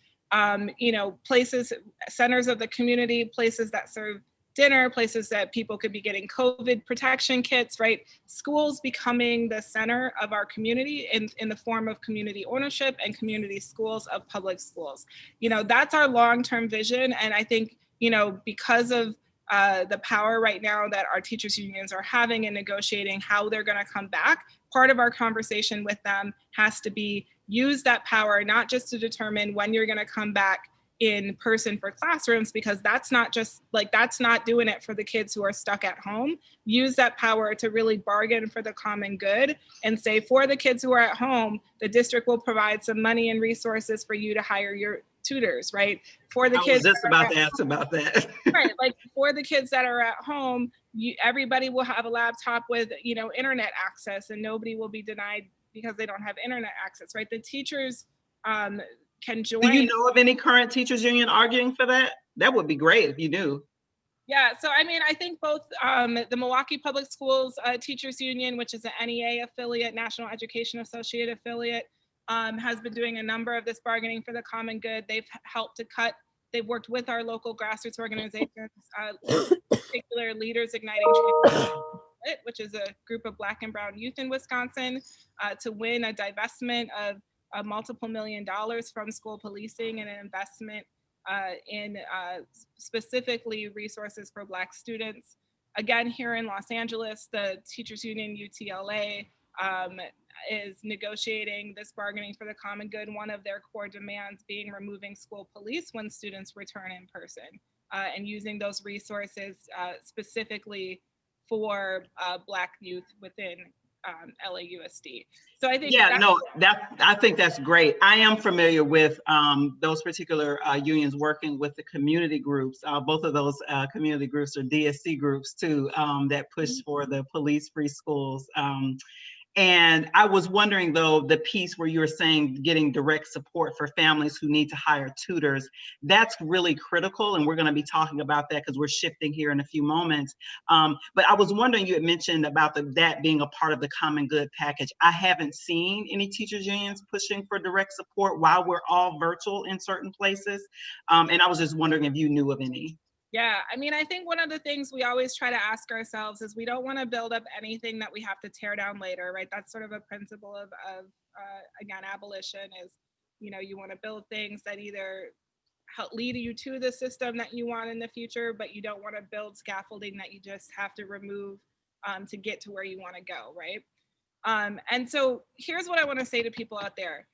you know, places, centers of the community, places that serve dinner, places that people could be getting COVID protection kits, right? Schools becoming the center of our community in the form of community ownership and community schools of public schools. You know, that's our long-term vision. And I think, you know, because of the power right now that our teachers unions are having in negotiating how they're going to come back, part of our conversation with them has to be use that power, not just to determine when you're going to come back in person for classrooms, because that's not just like, that's not doing it for the kids who are stuck at home. Use that power to really bargain for the common good and say, for the kids who are at home, the district will provide some money and resources for you to hire your tutors, right? For the kids, I was just about to ask about that. Right, like for the kids that are at home, everybody will have a laptop with, you know, internet access, and nobody will be denied because they don't have internet access, right? The teachers can join. Do you know of any current teachers union arguing for that? That would be great if you do. Yeah, so I mean, I think both the Milwaukee Public Schools Teachers Union, which is an NEA affiliate, National Education Associate affiliate, has been doing a number of this bargaining for the common good. They've helped to cut, they've worked with our local grassroots organizations, in particular Leaders Igniting Change, which is a group of Black and brown youth in Wisconsin, to win a divestment of multiple $1 million from school policing and an investment in specifically resources for Black students. Again, here in Los Angeles, the Teachers Union UTLA is negotiating this bargaining for the common good, one of their core demands being removing school police when students return in person, and using those resources specifically for Black youth within LAUSD. So I think I think that's great. I am familiar with those particular unions working with the community groups. Both of those community groups are DSC groups too, that push for the police-free schools. And I was wondering, though, the piece where you were saying getting direct support for families who need to hire tutors, that's really critical. And we're going to be talking about that because we're shifting here in a few moments. But I was wondering, you had mentioned about that being a part of the common good package. I haven't seen any teachers unions pushing for direct support while we're all virtual in certain places. And I was just wondering if you knew of any. Yeah, I mean, I think one of the things we always try to ask ourselves is we don't want to build up anything that we have to tear down later, right? That's sort of a principle of again, abolition is, you know, you want to build things that either help lead you to the system that you want in the future, but you don't want to build scaffolding that you just have to remove to get to where you want to go, right? And so here's what I want to say to people out there.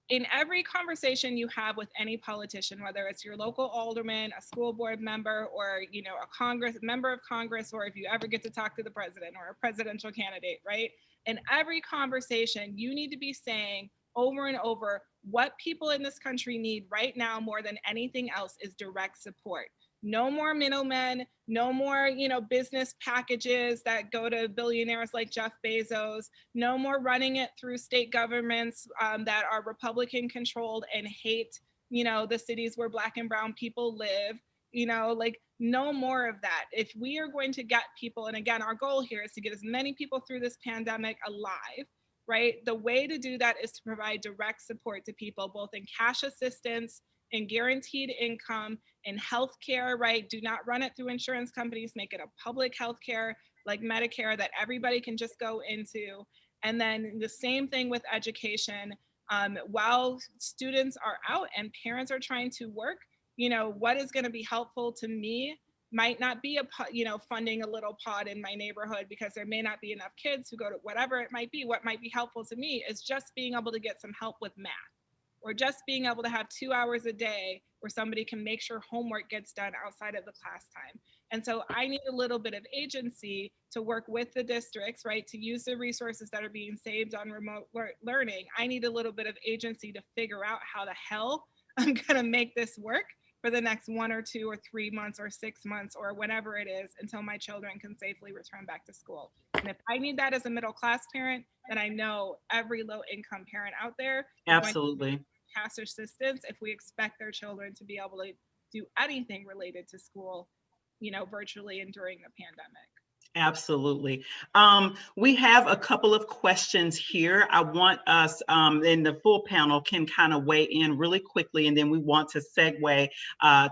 In every conversation you have with any politician, whether it's your local alderman, a school board member, or, you know, a member of Congress, or if you ever get to talk to the president or a presidential candidate, right? In every conversation, you need to be saying over and over, what people in this country need right now more than anything else is direct support. No more middlemen, no more, you know, business packages that go to billionaires like Jeff Bezos, no more running it through state governments that are Republican controlled and hate, you know, the cities where Black and brown people live, you know, like no more of that. If we are going to get people, and again, our goal here is to get as many people through this pandemic alive, right? The way to do that is to provide direct support to people, both in cash assistance, in guaranteed income, in healthcare, right? Do not run it through insurance companies, make it a public healthcare like Medicare that everybody can just go into. And then the same thing with education. While students are out and parents are trying to work, you know, what is going to be helpful to me might not be funding a little pod in my neighborhood because there may not be enough kids who go to whatever it might be. What might be helpful to me is just being able to get some help with math, or just being able to have 2 hours a day where somebody can make sure homework gets done outside of the class time. And so I need a little bit of agency to work with the districts, right? To use the resources that are being saved on remote learning. I need a little bit of agency to figure out how the hell I'm gonna make this work for the next 1 or 2 or 3 months or 6 months or whatever it is until my children can safely return back to school. And if I need that as a middle class parent, then I know every low income parent out there absolutely cash assistance if we expect their children to be able to do anything related to school, you know, virtually and during the pandemic. Absolutely. We have a couple of questions here. I want us, and the full panel can kind of weigh in really quickly, and then we want to segue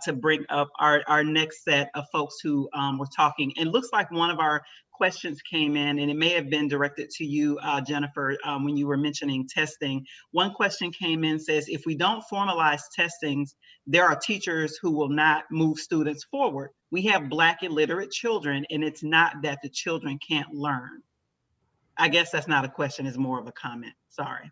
to bring up our next set of folks who were talking. It looks like one of our questions came in, and it may have been directed to you, Jennifer, when you were mentioning testing. One question came in, says, if we don't formalize testings, there are teachers who will not move students forward. We have Black illiterate children, and it's not that the children can't learn. I guess that's not a question, it's more of a comment, sorry.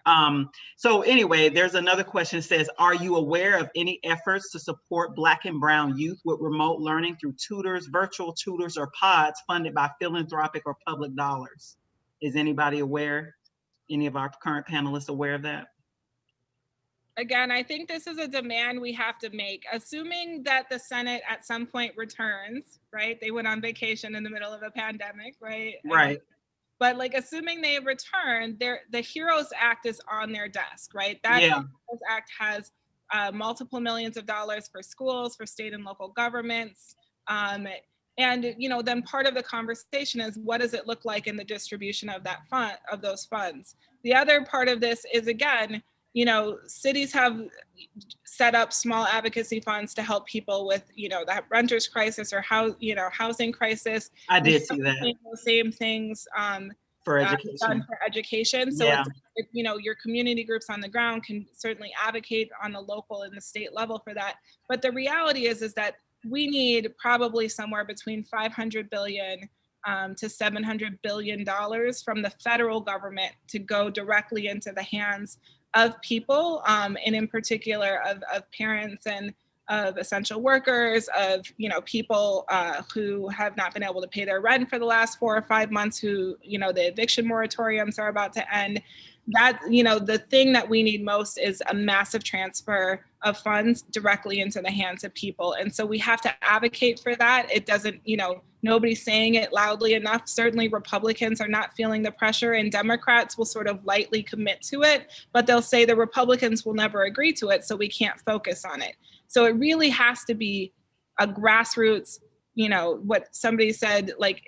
Yeah. So anyway, there's another question that says, are you aware of any efforts to support Black and brown youth with remote learning through tutors, virtual tutors, or pods funded by philanthropic or public dollars? Is anybody aware? Any of our current panelists aware of that? Again, I think this is a demand we have to make, assuming that the Senate at some point returns, right? They went on vacation in the middle of a pandemic, right? Right. But like, assuming they return, the HEROES Act is on their desk, right? That yeah. HEROES Act has multiple millions of dollars for schools, for state and local governments. And you know, then part of the conversation is, what does it look like in the distribution of that fund, of those funds? The other part of this is, again, you know, cities have set up small advocacy funds to help people with, you know, that renters crisis or housing crisis. I did see that. The same things for education. For education. So yeah. it's, you know, your community groups on the ground can certainly advocate on the local and the state level for that. But the reality is that we need probably somewhere between 500 billion to $700 billion from the federal government to go directly into the hands of people, and in particular of parents and of essential workers, of people who have not been able to pay their rent for the last 4 or 5 months, who the eviction moratoriums are about to end. That the thing that we need most is a massive transfer of funds directly into the hands of people, and so we have to advocate for that. It doesn't, nobody's saying it loudly enough. Certainly Republicans are not feeling the pressure, and Democrats will sort of lightly commit to it, but they'll say the Republicans will never agree to it, so we can't focus on it. So it really has to be a grassroots, what somebody said, like,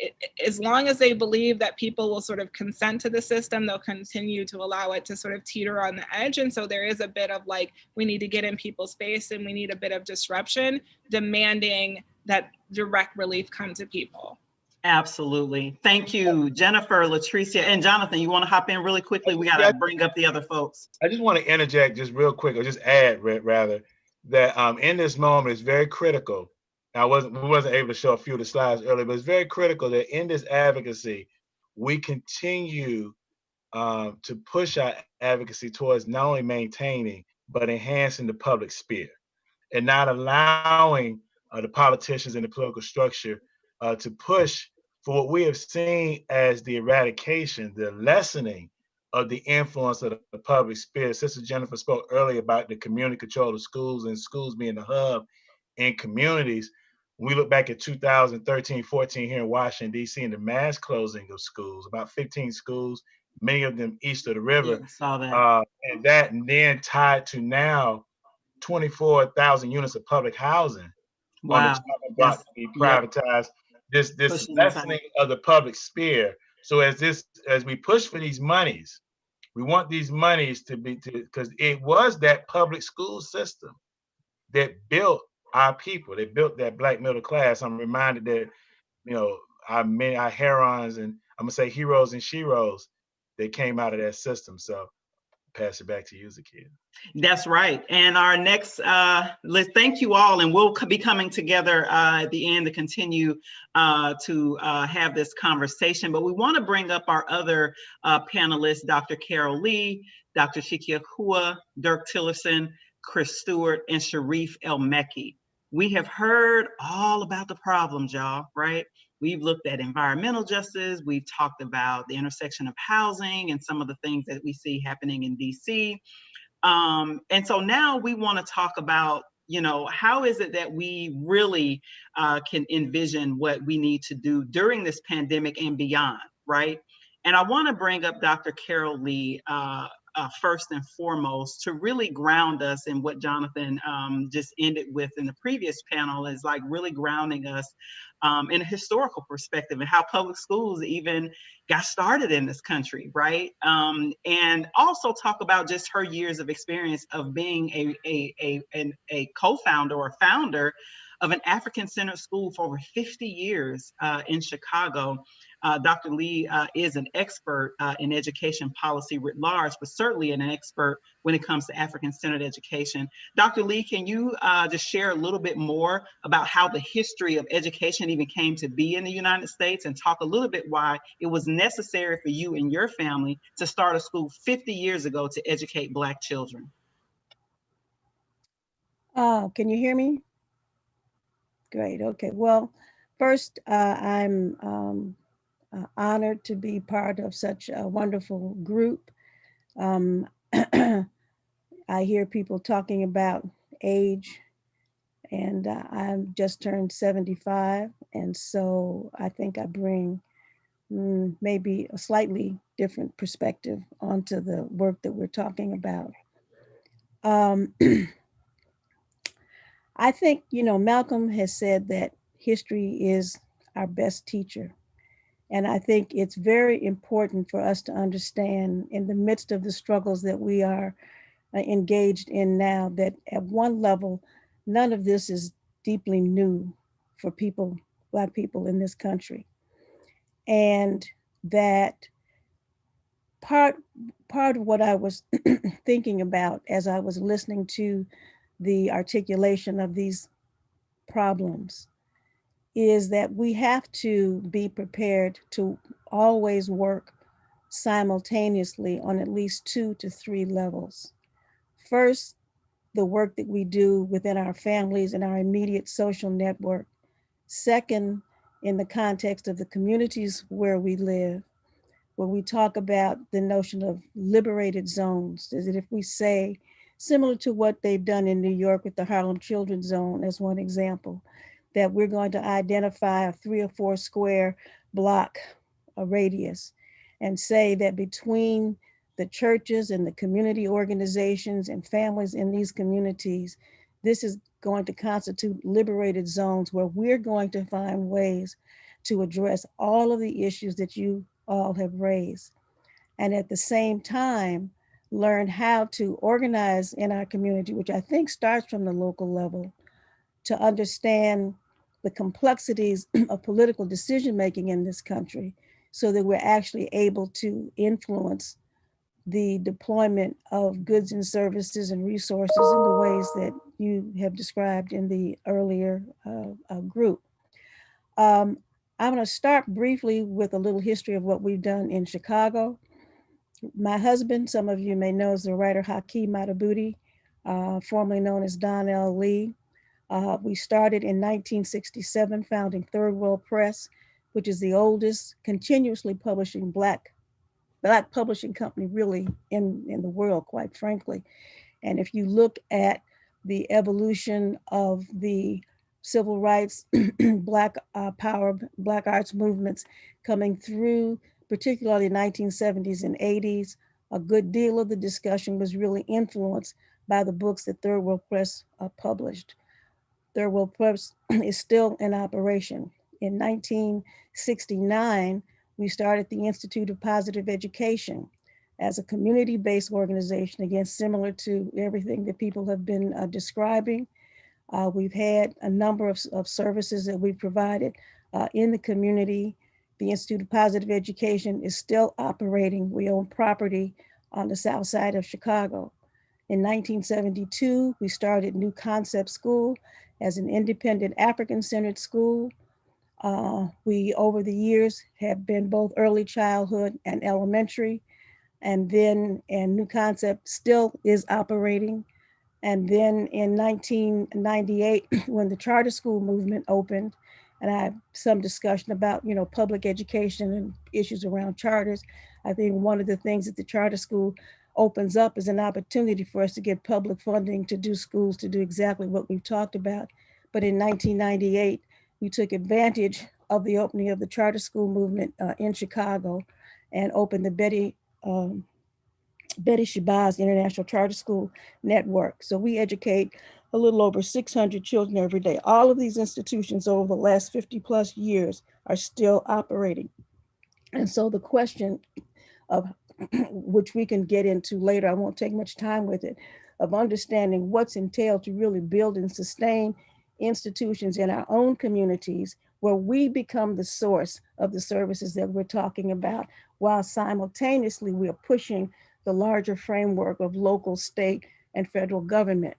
as long as they believe that people will sort of consent to the system, they'll continue to allow it to sort of teeter on the edge. And so there is a bit of like, we need to get in people's face and we need a bit of disruption, demanding that direct relief come to people. Absolutely. Thank you, Jennifer, Latricia, and Jonathan. You want to hop in really quickly? We got to bring up the other folks. I just want to interject just real quick, or just add rather, that in this moment, it's very critical. We wasn't able to show a few of the slides earlier, but it's very critical that in this advocacy, we continue to push our advocacy towards not only maintaining, but enhancing the public sphere, and not allowing the politicians and the political structure to push for what we have seen as the eradication, the lessening of the influence of the public sphere. Sister Jennifer spoke earlier about the community control of schools and schools being the hub in communities. When we look back at 2013, 14 here in Washington, D.C., and the mass closing of schools, about 15 schools, many of them east of the river. Yeah, saw that. And that then tied to now 24,000 units of public housing on the chopping block to be privatized. This lessening of the public sphere. So as we push for these monies, we want these monies to be, because it was that public school system that built our people. They built that Black middle class. I'm reminded that, our herons, and I'm gonna say heroes and sheroes, they came out of that system. So pass it back to you, Zakia. That's right. And our next, let's thank you all, and we'll be coming together at the end to continue to have this conversation. But we want to bring up our other panelists, Dr. Carol Lee, Dr. Chica Akua, Dirk Tillotson, Chris Stewart, and Sharif El-Mekki. We have heard all about the problems, y'all, right? We've looked at environmental justice. We've talked about the intersection of housing and some of the things that we see happening in DC. And so now we want to talk about, how is it that we really can envision what we need to do during this pandemic and beyond, right? And I want to bring up Dr. Carol Lee first and foremost to really ground us in what Jonathan just ended with in the previous panel, is like really grounding us in a historical perspective and how public schools even got started in this country, right? And also talk about just her years of experience of being a co-founder or founder of an African-centered school for over 50 years in Chicago. Dr. Lee is an expert in education policy writ large, but certainly an expert when it comes to African-centered education. Dr. Lee, can you just share a little bit more about how the history of education even came to be in the United States, and talk a little bit why it was necessary for you and your family to start a school 50 years ago to educate Black children? Can you hear me? Great. Okay. Well, first, I'm honored to be part of such a wonderful group. I hear people talking about age, and I'm just turned 75. And so I think I bring maybe a slightly different perspective onto the work that we're talking about. I think, Malcolm has said that history is our best teacher. And I think it's very important for us to understand, in the midst of the struggles that we are engaged in now, that at one level, none of this is deeply new for people, Black people in this country. And that part of what I was thinking about as I was listening to the articulation of these problems is that we have to be prepared to always work simultaneously on at least 2 to 3 levels. First, the work that we do within our families and our immediate social network. Second, in the context of the communities where we live, where we talk about the notion of liberated zones, is that if we say, similar to what they've done in New York with the Harlem Children's Zone as one example, that we're going to identify a 3 or 4 square block radius and say that between the churches and the community organizations and families in these communities, this is going to constitute liberated zones where we're going to find ways to address all of the issues that you all have raised. And at the same time, learn how to organize in our community, which I think starts from the local level, to understand the complexities of political decision-making in this country so that we're actually able to influence the deployment of goods and services and resources in the ways that you have described in the earlier group. I'm going to start briefly with a little history of what we've done in Chicago. My husband, some of you may know, is the writer Hakeem Matabuti, formerly known as Don L. Lee. We started in 1967, founding Third World Press, which is the oldest continuously publishing Black publishing company really in the world, quite frankly. And if you look at the evolution of the civil rights, Black power, Black arts movements coming through, particularly the 1970s and 80s, a good deal of the discussion was really influenced by the books that Third World Press published. Third World Press is still in operation. In 1969, we started the Institute of Positive Education as a community-based organization, again, similar to everything that people have been describing. We've had a number of services that we've provided in the community. The Institute of Positive Education is still operating. We own property on the south side of Chicago. In 1972, we started New Concept School as an independent African-centered school. We, over the years, have been both early childhood and elementary, and New Concept still is operating. And then in 1998, when the charter school movement opened, and I have some discussion about, public education and issues around charters, I think one of the things that the charter school opens up is an opportunity for us to get public funding to do schools, to do exactly what we've talked about. But in 1998, we took advantage of the opening of the charter school movement in Chicago and opened the Betty Shabazz International Charter School Network. So we educate a little over 600 children every day. All of these institutions over the last 50 plus years are still operating. And so the question of, which we can get into later, I won't take much time with it, of understanding what's entailed to really build and sustain institutions in our own communities where we become the source of the services that we're talking about, while simultaneously we are pushing the larger framework of local, state, and federal government.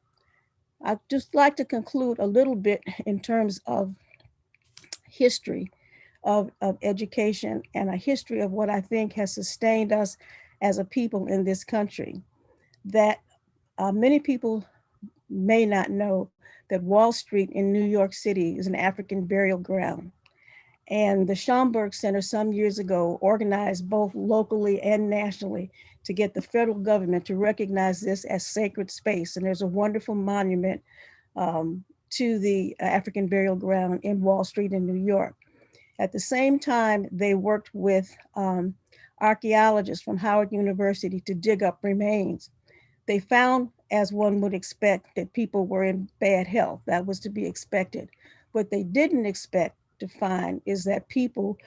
I'd just like to conclude a little bit in terms of history of education and a history of what I think has sustained us as a people in this country. That many people may not know that Wall Street in New York City is an African burial ground. And the Schomburg Center some years ago organized both locally and nationally to get the federal government to recognize this as sacred space. And there's a wonderful monument to the African burial ground in Wall Street in New York. At the same time, they worked with archaeologists from Howard University to dig up remains. They found, as one would expect, that people were in bad health. That was to be expected. What they didn't expect to find is that people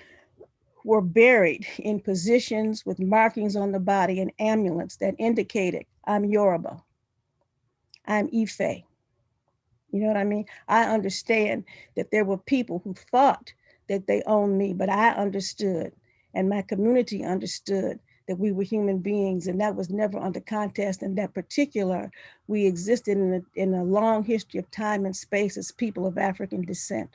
were buried in positions with markings on the body and amulets that indicated, I'm Yoruba, I'm Ife. You know what I mean? I understand that there were people who thought that they owned me, but I understood, and my community understood, that we were human beings, and that was never under contest. And that particular, we existed in a long history of time and space as people of African descent.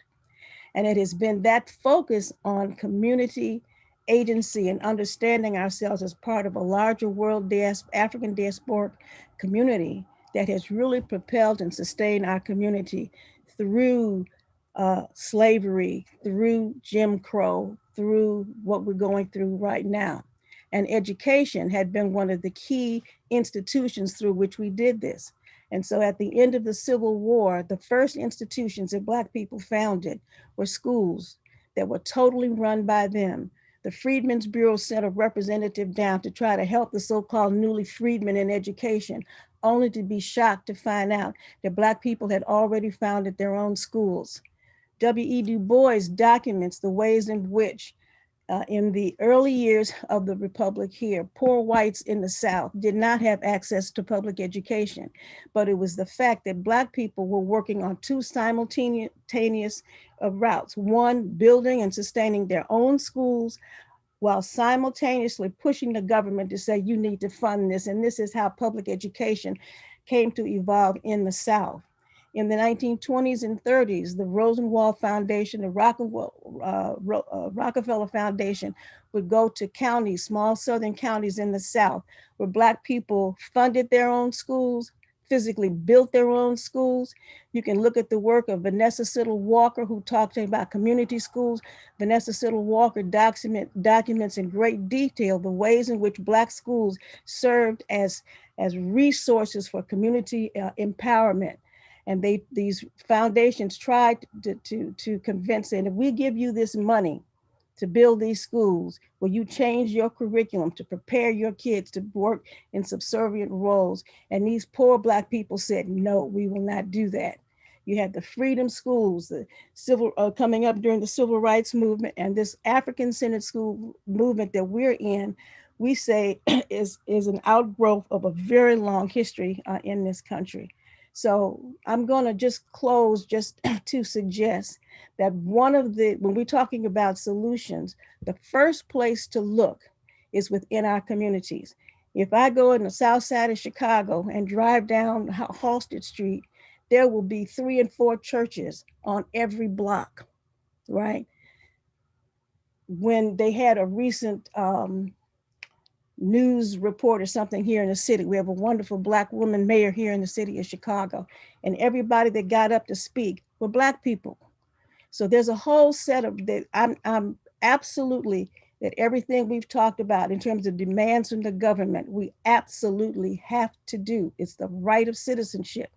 And it has been that focus on community agency and understanding ourselves as part of a larger world African diasporic community that has really propelled and sustained our community through slavery, through Jim Crow, through what we're going through right now. And education had been one of the key institutions through which we did this. And so at the end of the Civil War, the first institutions that Black people founded were schools that were totally run by them. The Freedmen's Bureau sent a representative down to try to help the so-called newly freedmen in education, only to be shocked to find out that Black people had already founded their own schools. W.E. Du Bois documents the ways in which in the early years of the Republic here, poor whites in the South did not have access to public education, but it was the fact that Black people were working on two simultaneous routes. One, building and sustaining their own schools, while simultaneously pushing the government to say, you need to fund this. And this is how public education came to evolve in the South. In the 1920s and 30s, the Rosenwald Foundation, the Rockefeller Foundation would go to counties, small southern counties in the South, where Black people funded their own schools, physically built their own schools. You can look at the work of Vanessa Siddle Walker, who talked about community schools. Vanessa Siddle Walker documents in great detail the ways in which Black schools served as resources for community empowerment. And these foundations tried to convince them, if we give you this money to build these schools, will you change your curriculum to prepare your kids to work in subservient roles? And these poor Black people said, no, we will not do that. You had the freedom schools, the civil coming up during the civil rights movement, and this African-centered school movement that we're in, we say is an outgrowth of a very long history in this country. So I'm going to just close just to suggest that when we're talking about solutions, the first place to look is within our communities. If I go in the south side of Chicago and drive down Halsted Street, there will be 3 and 4 churches on every block, right? When they had a recent news report or something here in the city. We have a wonderful Black woman mayor here in the city of Chicago, and everybody that got up to speak were Black people. So there's a whole set of that. I'm absolutely that everything we've talked about in terms of demands from the government, we absolutely have to do. It's the right of citizenship.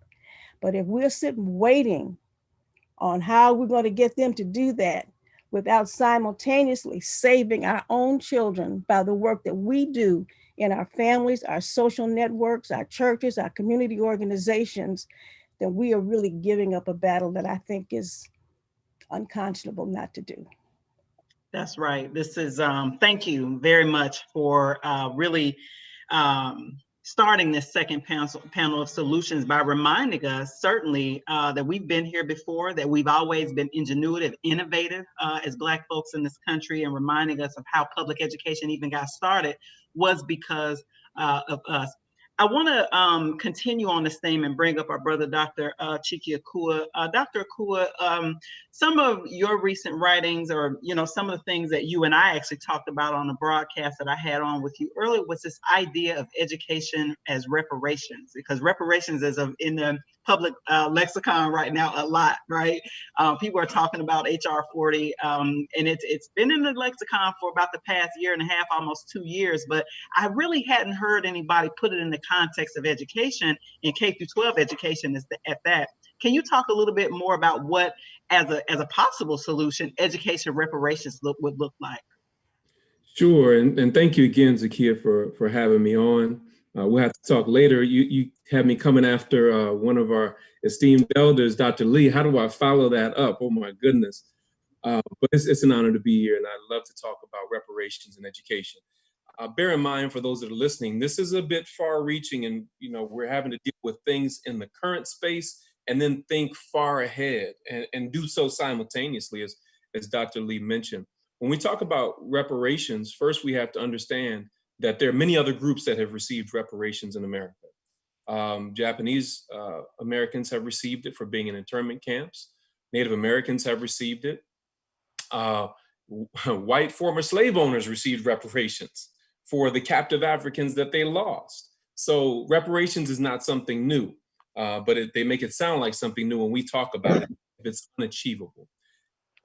But if we're sitting waiting on how we're going to get them to do that, without simultaneously saving our own children by the work that we do in our families, our social networks, our churches, our community organizations, then we are really giving up a battle that I think is unconscionable not to do. That's right. This is, thank you very much for really starting this second panel of solutions by reminding us certainly that we've been here before, that we've always been ingenuitive, innovative as Black folks in this country, and reminding us of how public education even got started was because of us. I want to continue on this theme and bring up our brother, Dr. Chica Akua. Dr. Akua, some of your recent writings, or some of the things that you and I actually talked about on the broadcast that I had on with you earlier, was this idea of education as reparations, because reparations is in the public lexicon right now a lot, right? People are talking about HR 40, and it's been in the lexicon for about the past year and a half, almost 2 years, but I really hadn't heard anybody put it in the context of education, and K through 12 education is at that. Can you talk a little bit more about what, as a possible solution, education reparations would look like? Sure, and thank you again, Zakia, for having me on. We'll have to talk later. You had me coming after one of our esteemed elders, Dr. Lee. How do I follow that up? Oh my goodness. But it's an honor to be here, and I'd love to talk about reparations in education. Bear in mind, for those that are listening, this is a bit far-reaching, and we're having to deal with things in the current space and then think far ahead and do so simultaneously, as Dr. Lee mentioned. When we talk about reparations, first we have to understand that there are many other groups that have received reparations in America. Japanese Americans have received it for being in internment camps. Native Americans have received it. White former slave owners received reparations for the captive Africans that they lost. So reparations is not something new, but they make it sound like something new when we talk about it, if it's unachievable.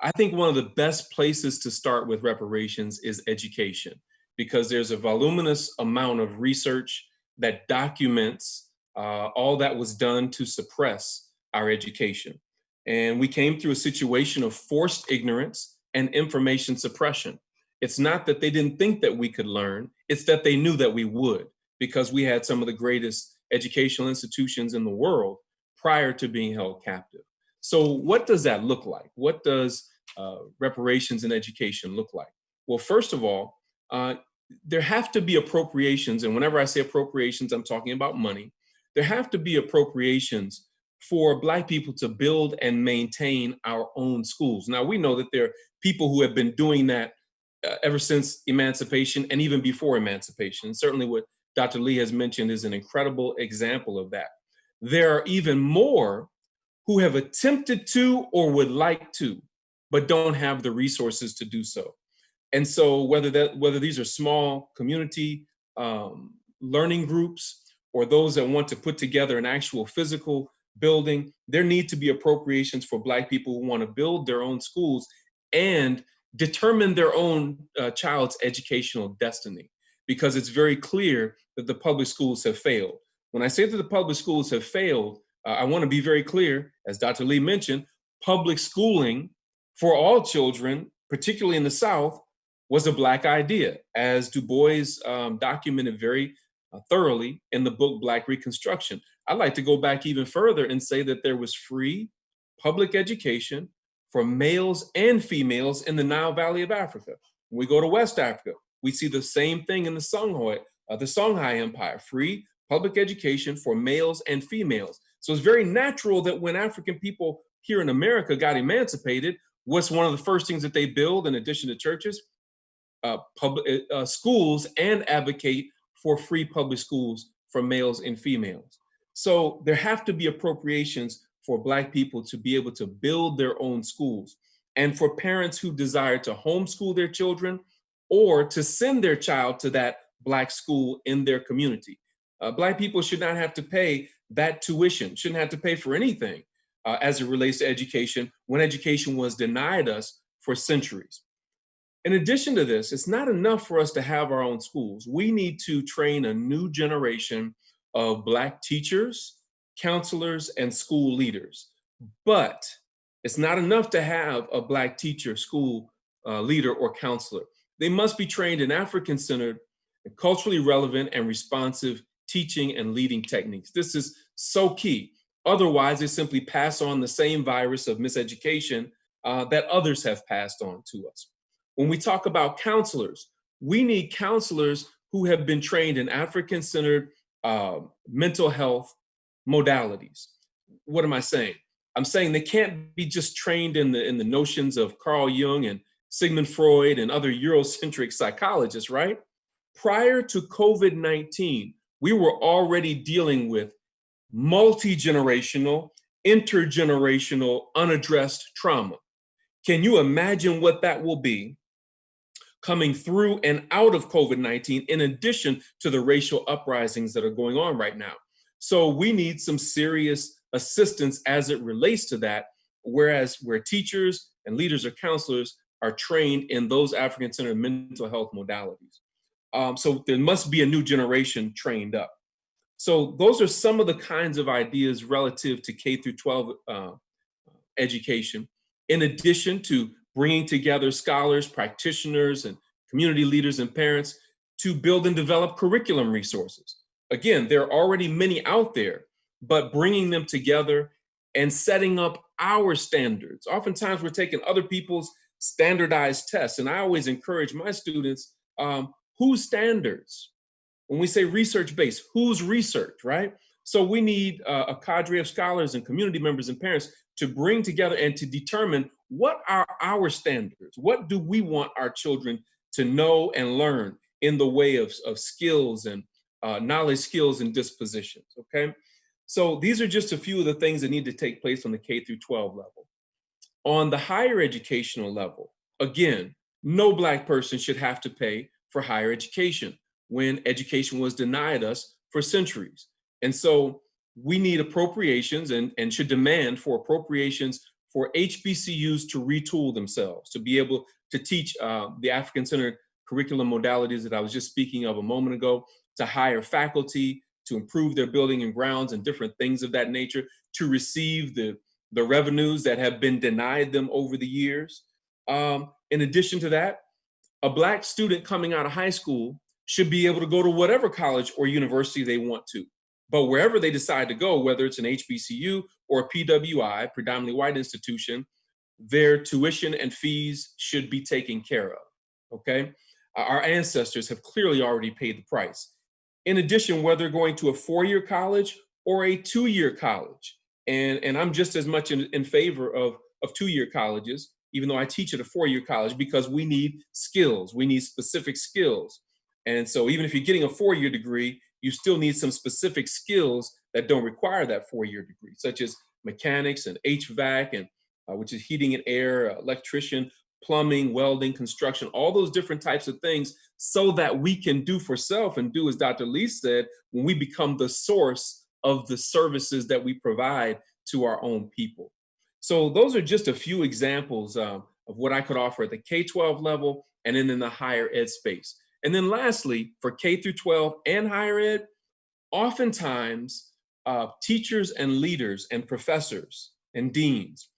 I think one of the best places to start with reparations is education, because there's a voluminous amount of research that documents all that was done to suppress our education. And we came through a situation of forced ignorance and information suppression. It's not that they didn't think that we could learn, it's that they knew that we would, because we had some of the greatest educational institutions in the world prior to being held captive. So what does that look like? What does reparations in education look like? Well, first of all, there have to be appropriations. And whenever I say appropriations, I'm talking about money. There have to be appropriations for Black people to build and maintain our own schools. Now, we know that there are people who have been doing that ever since emancipation and even before emancipation. Certainly what Dr. Lee has mentioned is an incredible example of that. There are even more who have attempted to or would like to, but don't have the resources to do so. And so whether these are small community learning groups or those that want to put together an actual physical building, there need to be appropriations for Black people who want to build their own schools and determine their own child's educational destiny, because it's very clear that the public schools have failed. When I say that the public schools have failed, I want to be very clear, as Dr. Lee mentioned, public schooling for all children, particularly in the South, was a Black idea, as Du Bois documented very thoroughly in the book Black Reconstruction. I'd like to go back even further and say that there was free public education for males and females in the Nile Valley of Africa. When we go to West Africa, we see the same thing in the Songhai Empire, free public education for males and females. So it's very natural that when African people here in America got emancipated, what's one of the first things that they build in addition to churches? Public schools, and advocate for free public schools for males and females. So there have to be appropriations for Black people to be able to build their own schools, and for parents who desire to homeschool their children or to send their child to that Black school in their community. Black people should not have to pay that tuition, shouldn't have to pay for anything as it relates to education when education was denied us for centuries. In addition to this, it's not enough for us to have our own schools. We need to train a new generation of Black teachers, counselors, and school leaders. But it's not enough to have a Black teacher, school leader, or counselor. They must be trained in African-centered, culturally relevant, and responsive teaching and leading techniques. This is so key. Otherwise, they simply pass on the same virus of miseducation that others have passed on to us. When we talk about counselors, we need counselors who have been trained in African-centered mental health modalities. What am I saying? I'm saying they can't be just trained in the notions of Carl Jung and Sigmund Freud and other Eurocentric psychologists, right? Prior to COVID-19, we were already dealing with multi-generational, intergenerational, unaddressed trauma. Can you imagine what that will be coming through and out of COVID-19, in addition to the racial uprisings that are going on right now? So we need some serious assistance as it relates to that, where teachers and leaders or counselors are trained in those African-centered mental health modalities. So there must be a new generation trained up. So those are some of the kinds of ideas relative to K through 12 education, in addition to bringing together scholars, practitioners, and community leaders and parents to build and develop curriculum resources. Again, there are already many out there, but bringing them together and setting up our standards. Oftentimes we're taking other people's standardized tests, and I always encourage my students, whose standards? When we say research-based, whose research, right? So we need a cadre of scholars and community members and parents to bring together and to determine what are our standards? What do we want our children to know and learn in the way of skills and knowledge, skills, and dispositions, okay? So these are just a few of the things that need to take place on the K through 12 level. On the higher educational level, Again, no Black person should have to pay for higher education when education was denied us for centuries. And so we need appropriations and should demand for appropriations for HBCUs to retool themselves, to be able to teach the African-centered curriculum modalities that I was just speaking of a moment ago, to hire faculty, to improve their building and grounds and different things of that nature, to receive the revenues that have been denied them over the years. In addition to that, a Black student coming out of high school should be able to go to whatever college or university they want to. But wherever they decide to go, whether it's an HBCU or a PWI, predominantly white institution, their tuition and fees should be taken care of, okay? Our ancestors have clearly already paid the price. In addition, whether going to a 4-year college or a 2-year college, and I'm just as much in favor of 2-year colleges, even though I teach at a 4-year college, because we need skills, we need specific skills. And so even if you're getting a 4-year degree, you still need some specific skills that don't require that 4-year degree, such as mechanics and HVAC, and which is heating and air, electrician, plumbing, welding, construction, all those different types of things, so that we can do for self and do as Dr. Lee said, when we become the source of the services that we provide to our own people. So those are just a few examples of what I could offer at the K-12 level and then in the higher ed space. And then lastly, for K through 12 and higher ed, oftentimes teachers and leaders and professors and deans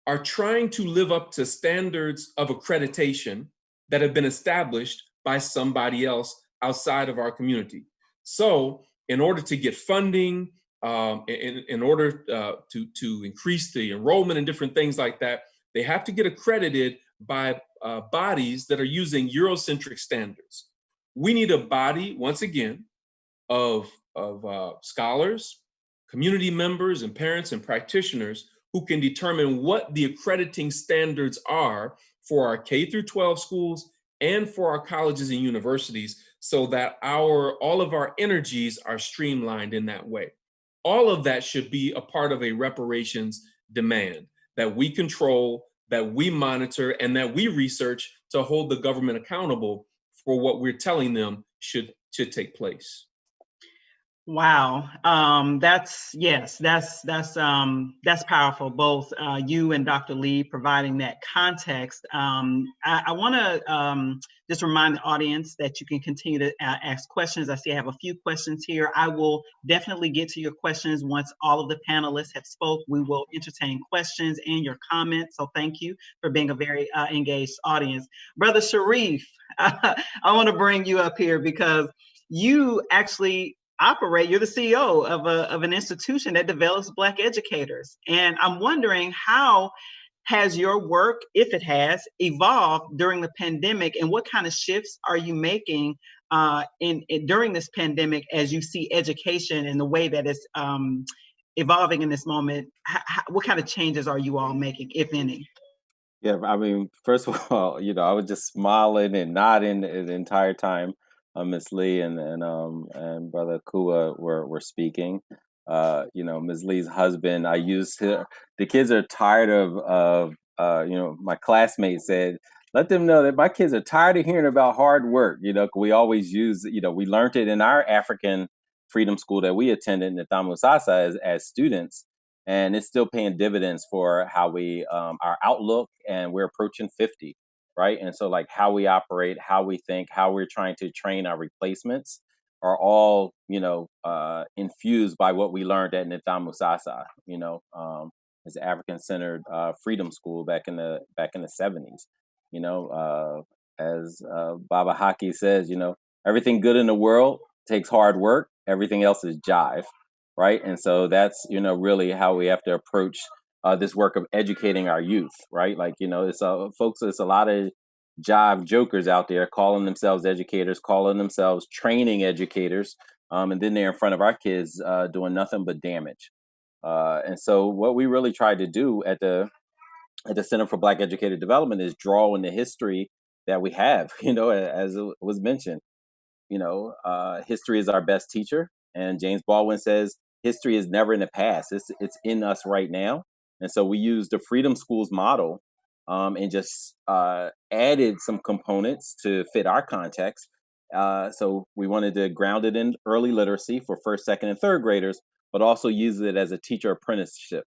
are trying to live up to standards of accreditation that have been established by somebody else outside of our community. So in order to get funding, in order to increase the enrollment and different things like that, they have to get accredited by bodies that are using Eurocentric standards. We need a body, once again, of scholars, community members, and parents and practitioners who can determine what the accrediting standards are for our K through 12 schools and for our colleges and universities, so that all of our energies are streamlined in that way. All of that should be a part of a reparations demand that we control, that we monitor, and that we research to hold the government accountable for what we're telling them should take place. Wow, that's powerful. Both you and Dr. Lee providing that context. I want to just remind the audience that you can continue to ask questions. I see I have a few questions here. I will definitely get to your questions once all of the panelists have spoke. We will entertain questions and your comments. So thank you for being a very engaged audience. Brother Sharif, I want to bring you up here because you actually you're the CEO of an institution that develops Black educators. And I'm wondering, how has your work, if it has, evolved during the pandemic, and what kind of shifts are you making during this pandemic as you see education and the way that it's evolving in this moment? What kind of changes are you all making, if any? Yeah, I mean, first of all, I was just smiling and nodding the entire time Ms. Lee and Brother Akua were speaking. Ms. Lee's husband, I used to, the kids are tired of my classmate said, let them know that my kids are tired of hearing about hard work. We always use, we learned it in our African freedom school that we attended in the Musasa as students. And it's still paying dividends for how we, our outlook, and we're approaching 50. Right. And so like how we operate, how we think, how we're trying to train our replacements are all, infused by what we learned at Nidhamu Musasa, as African-centered freedom school back in the 70s. As Baba Haki says, everything good in the world takes hard work. Everything else is jive. Right. And so that's, really how we have to approach this work of educating our youth, right? Like, it's a lot of jive jokers out there calling themselves educators, calling themselves training educators, and then they're in front of our kids doing nothing but damage. And so what we really tried to do at the Center for Black Educator Development is draw on the history that we have, as it was mentioned. History is our best teacher. And James Baldwin says, history is never in the past. It's in us right now. And so we use the Freedom Schools model and just added some components to fit our context. So we wanted to ground it in early literacy for first, second, and third graders, but also use it as a teacher apprenticeship,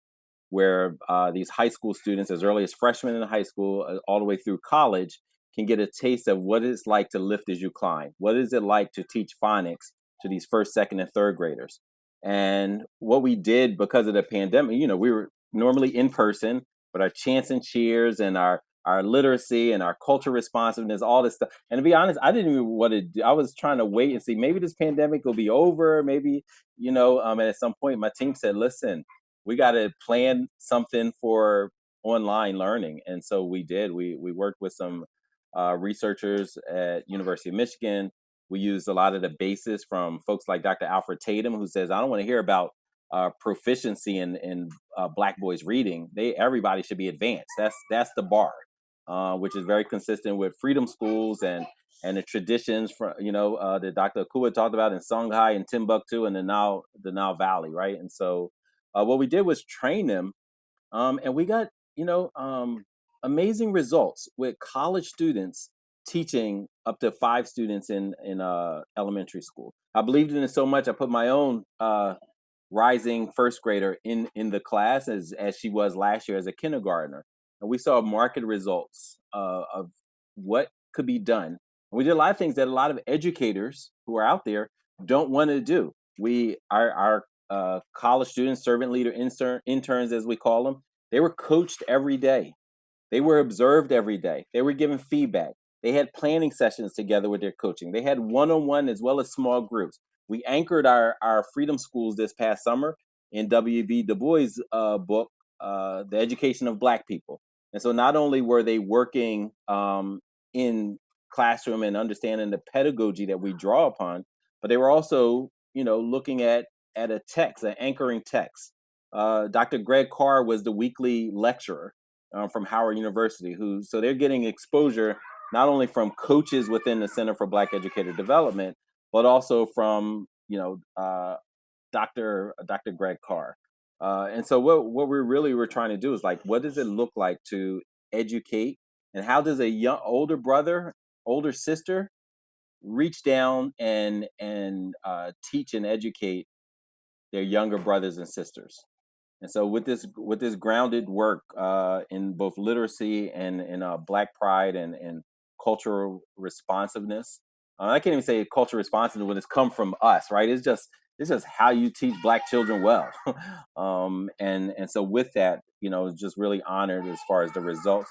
where these high school students, as early as freshmen in high school, all the way through college, can get a taste of what it's like to lift as you climb. What is it like to teach phonics to these first, second, and third graders? And what we did because of the pandemic, you know, we were normally in person, but our chants and cheers and our literacy and our culture responsiveness, all this stuff. And to be honest, I didn't even want to do, I was trying to wait and see, maybe this pandemic will be over. Maybe, you know, and at some point my team said, listen, we got to plan something for online learning. And so we did. We worked with some researchers at University of Michigan. We used a lot of the basis from folks like Dr. Alfred Tatum, who says, I don't want to hear about proficiency in Black boys reading. Everybody should be advanced. That's the bar, which is very consistent with freedom schools and the traditions from, you know, that Dr. Akua talked about in Songhai and Timbuktu and the Nile Valley, right? And so what we did was train them, and we got, you know, amazing results with college students teaching up to 5 students in elementary school. I believed in it so much, I put my own rising first grader in the class as she was last year as a kindergartner. And we saw marked results of what could be done. And we did a lot of things that a lot of educators who are out there don't want to do. Our college students, servant leader interns, as we call them, they were coached every day. They were observed every day. They were given feedback. They had planning sessions together with their coaching. They had one-on-one as well as small groups. We anchored our freedom schools this past summer in W.B. Du Bois' book, The Education of Black People. And so not only were they working in classroom and understanding the pedagogy that we draw upon, but they were also, you know, looking at a text, an anchoring text. Dr. Greg Carr was the weekly lecturer from Howard University, so they're getting exposure not only from coaches within the Center for Black Educator Development, but also from, you know, Dr. Greg Carr. And so what we really were trying to do is, like, what does it look like to educate, and how does a older brother, older sister reach down and teach and educate their younger brothers and sisters? And so with this grounded work in both literacy and in Black pride and cultural responsiveness, I can't even say cultural responsiveness when it's come from us, right? It's just how you teach Black children well. And so with that, you know, just really honored as far as the results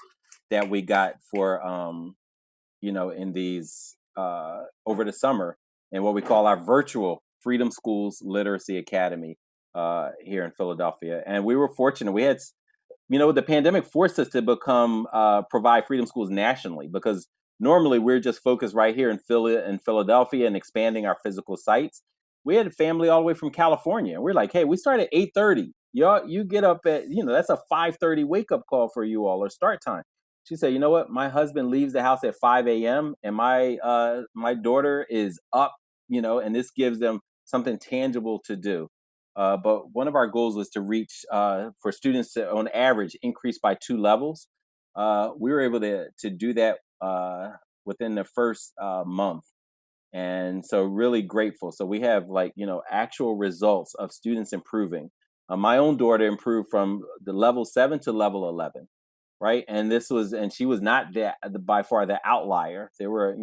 that we got for, you know, in these over the summer, and what we call our virtual Freedom Schools Literacy Academy here in Philadelphia. And we were fortunate. We had, you know, the pandemic forced us to provide freedom schools nationally, because normally we're just focused right here in Philadelphia and expanding our physical sites. We had a family all the way from California. And we're like, hey, we start at 8:30. You get up at, you know, that's a 5:30 wake up call for you all, or start time. She said, you know what? My husband leaves the house at 5 a.m. and my daughter is up, you know, and this gives them something tangible to do. But one of our goals was to reach, for students to, on average, increase by 2 levels. We were able to do that within the first month. And so really grateful. So we have, like, you know, actual results of students improving. My own daughter improved from the level 7 to level 11. Right. And she was not by far the outlier. There were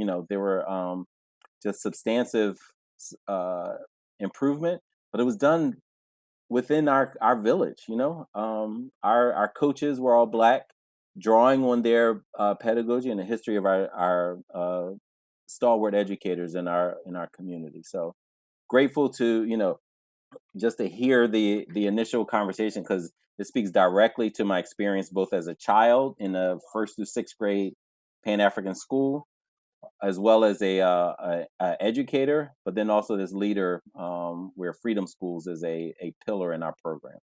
just substantive improvement, but it was done within our village. You know, our coaches were all Black, drawing on their pedagogy and the history of our stalwart educators in our community. So grateful to, you know, just to hear the initial conversation, because it speaks directly to my experience both as a child in a 1st through 6th grade Pan-African school, as well as a educator, but then also this leader where Freedom Schools is a pillar in our program.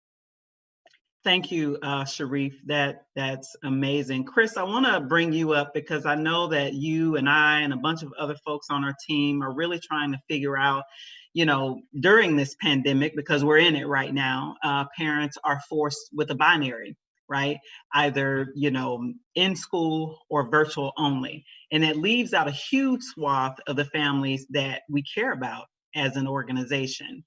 Thank you, Sharif. That's amazing. Chris, I want to bring you up because I know that you and I and a bunch of other folks on our team are really trying to figure out, you know, during this pandemic, because we're in it right now, parents are forced with a binary. right? Either, in school or virtual only. And it leaves out a huge swath of the families that we care about as an organization.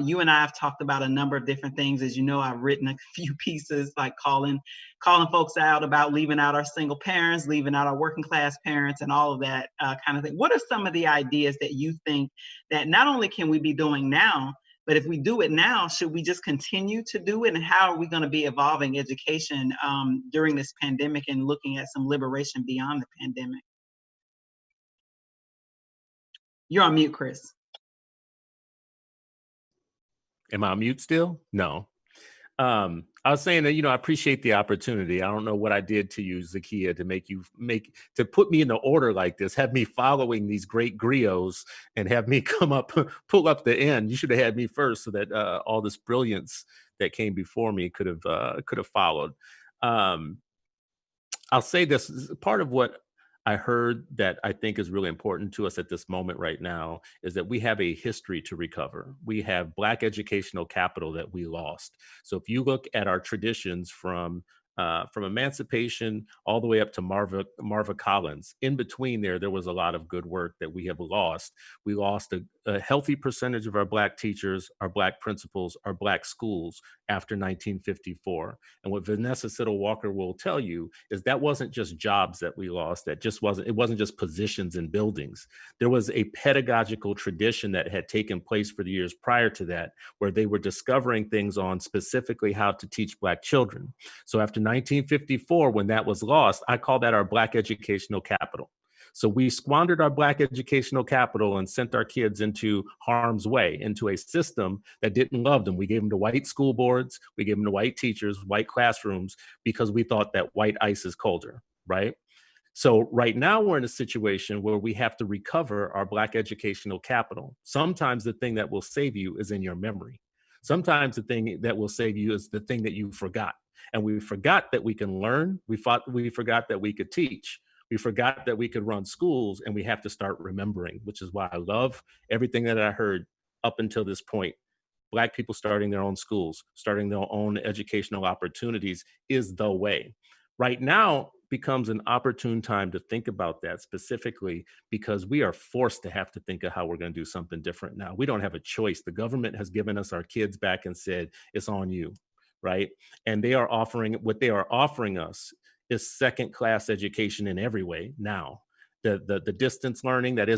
You and I have talked about a number of different things. As you know, I've written a few pieces like calling folks out about leaving out our single parents, leaving out our working class parents, and all of that kind of thing. What are some of the ideas that you think that not only can we be doing now, but if we do it now, should we just continue to do it? And how are we going to be evolving education during this pandemic and looking at some liberation beyond the pandemic? You're on mute, Chris. Am I on mute still? No. I was saying that, I appreciate the opportunity. I don't know what I did to you, Zakia, to put me in the order like this, have me following these great griots and have me pull up the end. You should have had me first so that all this brilliance that came before me could have followed. I'll say this is part of what I heard that I think is really important to us at this moment right now is that we have a history to recover. We have Black educational capital that we lost. So if you look at our traditions from emancipation all the way up to Marva Collins, in between there was a lot of good work that we have lost. We lost a healthy percentage of our Black teachers, our Black principals, our Black schools after 1954. And what Vanessa Siddle Walker will tell you is that wasn't just jobs that we lost. It wasn't just positions in buildings. There was a pedagogical tradition that had taken place for the years prior to that, where they were discovering things on specifically how to teach Black children. So after 1954, when that was lost, I call that our Black educational capital. So we squandered our Black educational capital and sent our kids into harm's way, into a system that didn't love them. We gave them to white school boards, we gave them to white teachers, white classrooms, because we thought that white ice is colder, right? So right now we're in a situation where we have to recover our Black educational capital. Sometimes the thing that will save you is in your memory. Sometimes the thing that will save you is the thing that you forgot. And we forgot that we can learn. We forgot that we could teach. We forgot that we could run schools, and we have to start remembering, which is why I love everything that I heard up until this point. Black people starting their own schools, starting their own educational opportunities is the way. Right now becomes an opportune time to think about that specifically because we are forced to have to think of how we're going to do something different now. We don't have a choice. The government has given us our kids back and said, it's on you, right? And what they are offering us is second-class education in every way now. The distance learning that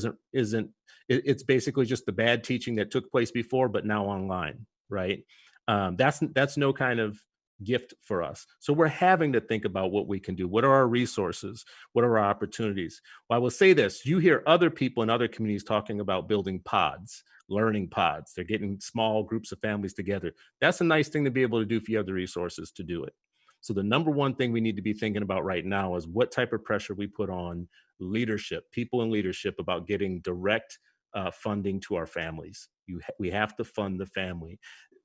it's basically just the bad teaching that took place before, but now online, right? That's no kind of gift for us. So we're having to think about what we can do. What are our resources? What are our opportunities? Well, I will say this, you hear other people in other communities talking about building pods, learning pods. They're getting small groups of families together. That's a nice thing to be able to do if you have the resources to do it. So the number one thing we need to be thinking about right now is what type of pressure we put on leadership, people in leadership about getting direct funding to our families. We have to fund the family.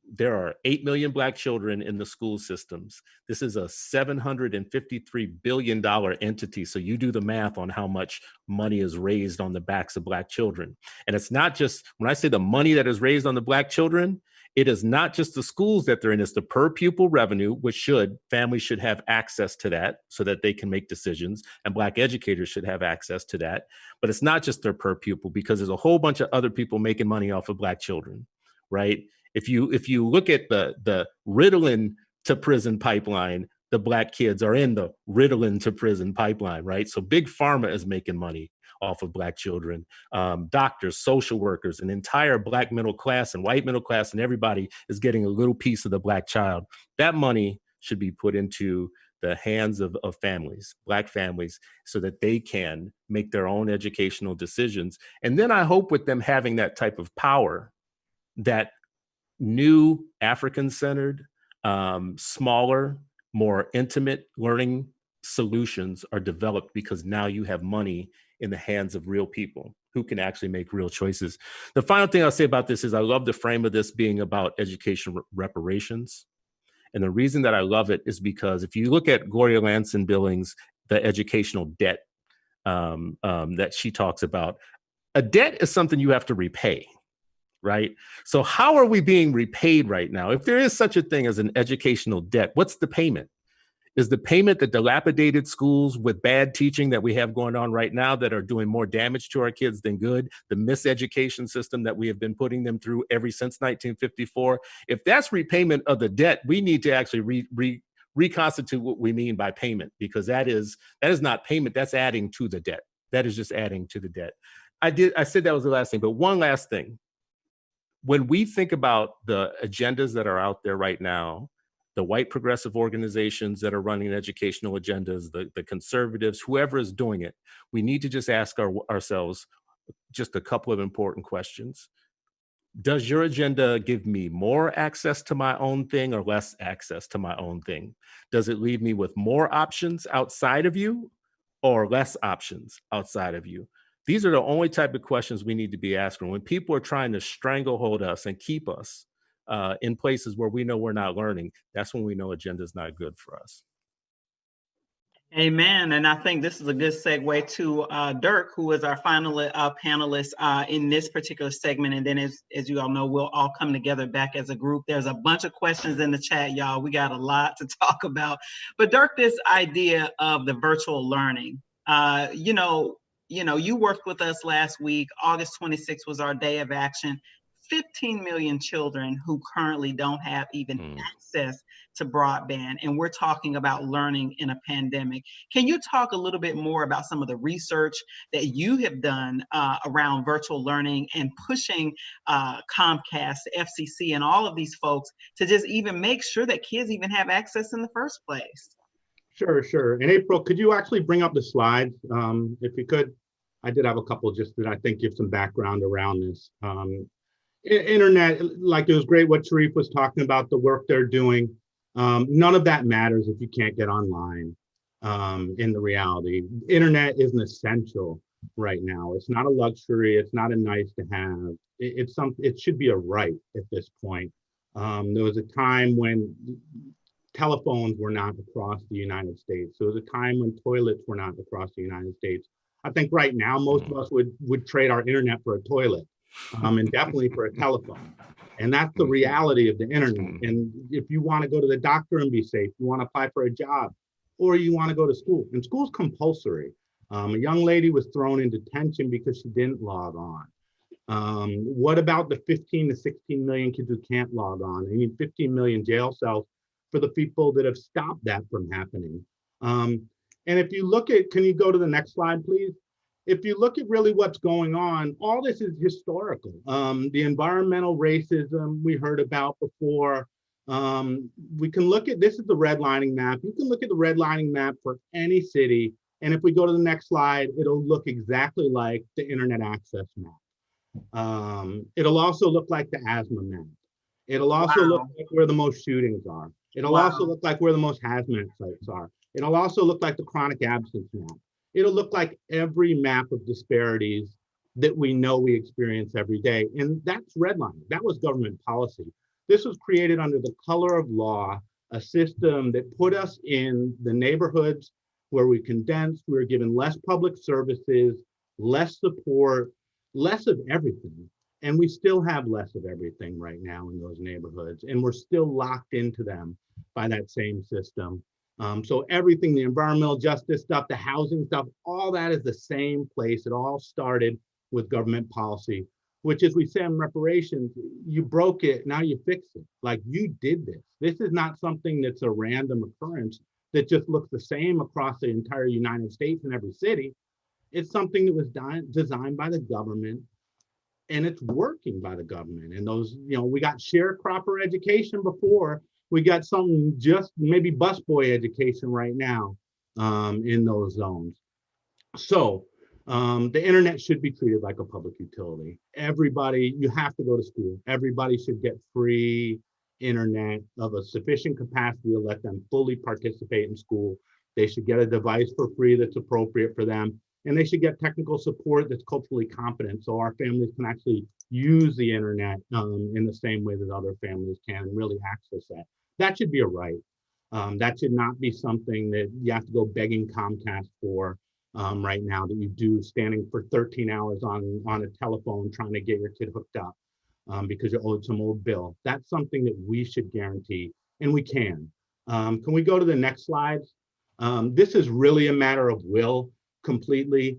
There are 8 million Black children in the school systems. This is a $753 billion entity. So you do the math on how much money is raised on the backs of Black children. And it's not just, when I say the money that is raised on the Black children, it is not just the schools that they're in, it's the per pupil revenue, which families should have access to that so that they can make decisions, and Black educators should have access to that. But it's not just their per pupil, because there's a whole bunch of other people making money off of Black children, right? If you look at the Ritalin to prison pipeline, the Black kids are in the Ritalin to prison pipeline, right? So big pharma is making money off of Black children. Doctors, social workers, an entire Black middle class and white middle class, and everybody is getting a little piece of the Black child. That money should be put into the hands of families, Black families, so that they can make their own educational decisions. And then I hope with them having that type of power, that new African-centered, smaller, more intimate learning solutions are developed, because now you have money in the hands of real people who can actually make real choices. The final thing I'll say about this is I love the frame of this being about education reparations. And the reason that I love it is because if you look at Gloria Ladson-Billings, the educational debt that she talks about, a debt is something you have to repay. Right? So how are we being repaid right now? If there is such a thing as an educational debt, what's the payment? Is the payment the dilapidated schools with bad teaching that we have going on right now that are doing more damage to our kids than good? The miseducation system that we have been putting them through ever since 1954? If that's repayment of the debt, we need to actually reconstitute what we mean by payment, because that is not payment, that's adding to the debt. That is just adding to the debt. I said that was the last thing, but one last thing. When we think about the agendas that are out there right now, the white progressive organizations that are running educational agendas, the conservatives, whoever is doing it, we need to just ask ourselves just a couple of important questions. Does your agenda give me more access to my own thing or less access to my own thing? Does it leave me with more options outside of you or less options outside of you? These are the only type of questions we need to be asking. When people are trying to stranglehold us and keep us in places where we know we're not learning, that's when we know agenda is not good for us. Amen. And I think this is a good segue to Dirk, who is our final panelist in this particular segment. And then as you all know, we'll all come together back as a group. There's a bunch of questions in the chat, y'all. We got a lot to talk about. But Dirk, this idea of the virtual learning, you worked with us last week. August 26th was our day of action. 15 million children who currently don't have even access to broadband. And we're talking about learning in a pandemic. Can you talk a little bit more about some of the research that you have done around virtual learning and pushing Comcast, FCC, and all of these folks to just even make sure that kids even have access in the first place? Sure. And April, could you actually bring up the slides? If you could, I did have a couple just that I think give some background around this. Internet, like it was great what Sharif was talking about, the work they're doing. None of that matters if you can't get online in the reality. Internet is an essential right now. It's not a luxury. It's not a nice to have. It should be a right at this point. There was a time when telephones were not across the United States. There was a time when toilets were not across the United States. I think right now, most of us would trade our internet for a toilet. And definitely for a telephone. And that's the reality of the internet. And if you want to go to the doctor and be safe, you want to apply for a job, or you want to go to school, and school's compulsory. A young lady was thrown in detention because she didn't log on. What about the 15 to 16 million kids who can't log on? I mean, 15 million jail cells for the people that have stopped that from happening. And if you look at, can you go to the next slide, please? If you look at really what's going on, all this is historical. The environmental racism we heard about before. We can look at, this is the redlining map. You can look at the redlining map for any city. And if we go to the next slide, it'll look exactly like the internet access map. It'll also look like the asthma map. It'll also look like where the most shootings are. It'll also look like where the most hazmat sites are. It'll also look like the chronic absence map. It'll look like every map of disparities that we know we experience every day. And that's redlining. That was government policy. This was created under the color of law, a system that put us in the neighborhoods where we condensed, we were given less public services, less support, less of everything. And we still have less of everything right now in those neighborhoods. And we're still locked into them by that same system. So everything, the environmental justice stuff, the housing stuff, all that is the same place. It all started with government policy, which, as we say in reparations, you broke it, now you fix it. Like, you did this. This is not something that's a random occurrence that just looks the same across the entire United States in every city. It's something that was designed by the government, and it's working by the government. And those, we got sharecropper education before. We got something just maybe busboy education right now in those zones. So the internet should be treated like a public utility. Everybody, you have to go to school. Everybody should get free internet of a sufficient capacity to let them fully participate in school. They should get a device for free that's appropriate for them. And they should get technical support that's culturally competent so our families can actually use the internet in the same way that other families can and really access that. That should be a right. That should not be something that you have to go begging Comcast for right now, that you do standing for 13 hours on a telephone trying to get your kid hooked up because you owed some old bill. That's something that we should guarantee, and we can. Can we go to the next slide? This is really a matter of will completely.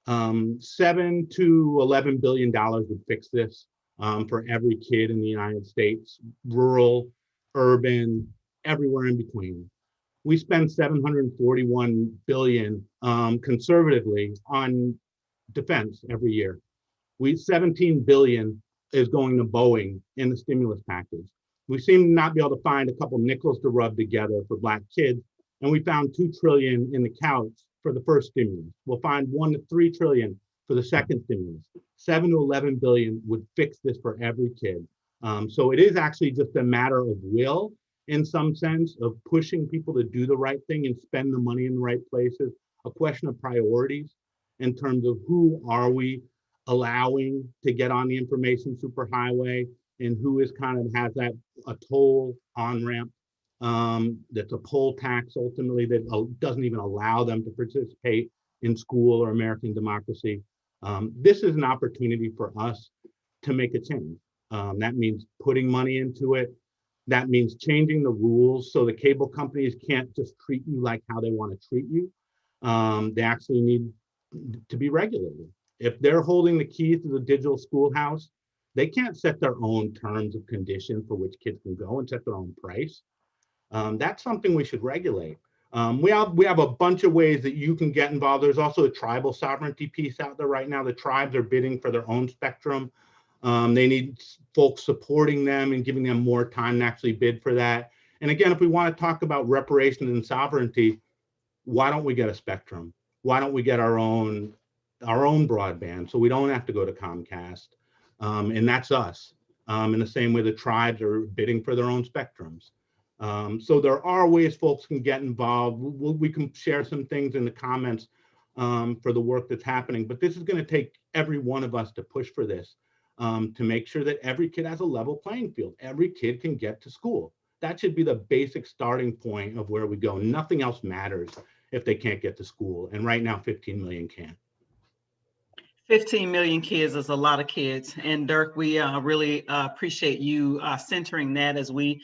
$7 to $11 billion would fix this for every kid in the United States, rural, urban, everywhere in between. We spend $741 billion conservatively on defense every year. 17 billion is going to Boeing in the stimulus package. We seem to not be able to find a couple nickels to rub together for Black kids, and we found 2 trillion in the couch for the first stimulus. We'll find 1 to 3 trillion for the second stimulus. 7 to 11 billion would fix this for every kid. So it is actually just a matter of will, in some sense, of pushing people to do the right thing and spend the money in the right places. A question of priorities in terms of who are we allowing to get on the information superhighway, and who is kind of has that a toll on ramp that's a poll tax ultimately that doesn't even allow them to participate in school or American democracy. This is an opportunity for us to make a change. That means putting money into it. That means changing the rules so the cable companies can't just treat you like how they want to treat you. They actually need to be regulated. If they're holding the keys to the digital schoolhouse, they can't set their own terms of condition for which kids can go and set their own price. That's something we should regulate. We have a bunch of ways that you can get involved. There's also a tribal sovereignty piece out there right now. The tribes are bidding for their own spectrum. They need folks supporting them and giving them more time to actually bid for that. And again, if we want to talk about reparations and sovereignty, why don't we get a spectrum? Why don't we get our own broadband so we don't have to go to Comcast? And that's us. In the same way the tribes are bidding for their own spectrums. So there are ways folks can get involved. We can share some things in the comments for the work that's happening, but this is going to take every one of us to push for this, to make sure that every kid has a level playing field. Every kid can get to school. That should be the basic starting point of where we go. Nothing else matters if they can't get to school. And right now, 15 million can. 15 million kids is a lot of kids. And Dirk, we really appreciate you centering that as we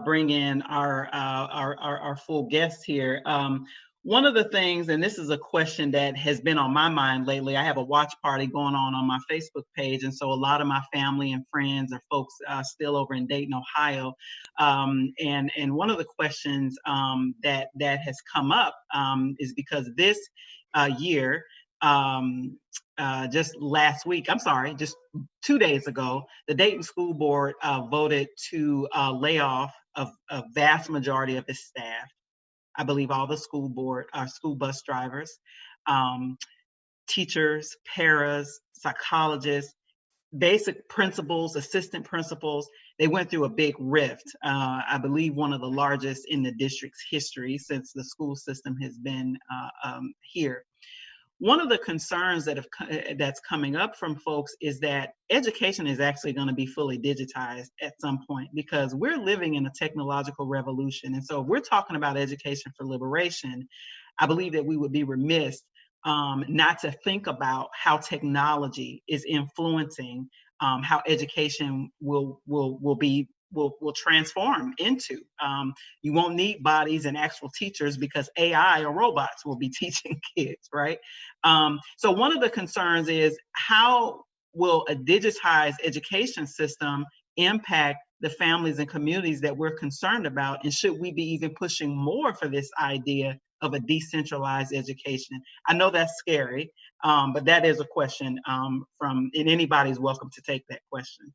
bring in our full guests here. One of the things, and this is a question that has been on my mind lately, I have a watch party going on my Facebook page. And so a lot of my family and friends are folks still over in Dayton, Ohio. And one of the questions that has come up is because this year, just last week, just 2 days ago, the Dayton School Board voted to lay off a vast majority of its staff. I believe all the school bus drivers, teachers, paras, psychologists, basic principals, assistant principals. They went through a big rift. I believe one of the largest in the district's history since the school system has been here. One of the concerns that's coming up from folks is that education is actually going to be fully digitized at some point, because we're living in a technological revolution. And so if we're talking about education for liberation, I believe that we would be remiss not to think about how technology is influencing how education will transform into. You won't need bodies and actual teachers because AI or robots will be teaching kids, right? So one of the concerns is, how will a digitized education system impact the families and communities that we're concerned about? And should we be even pushing more for this idea of a decentralized education? I know that's scary, but that is a question and anybody's welcome to take that question.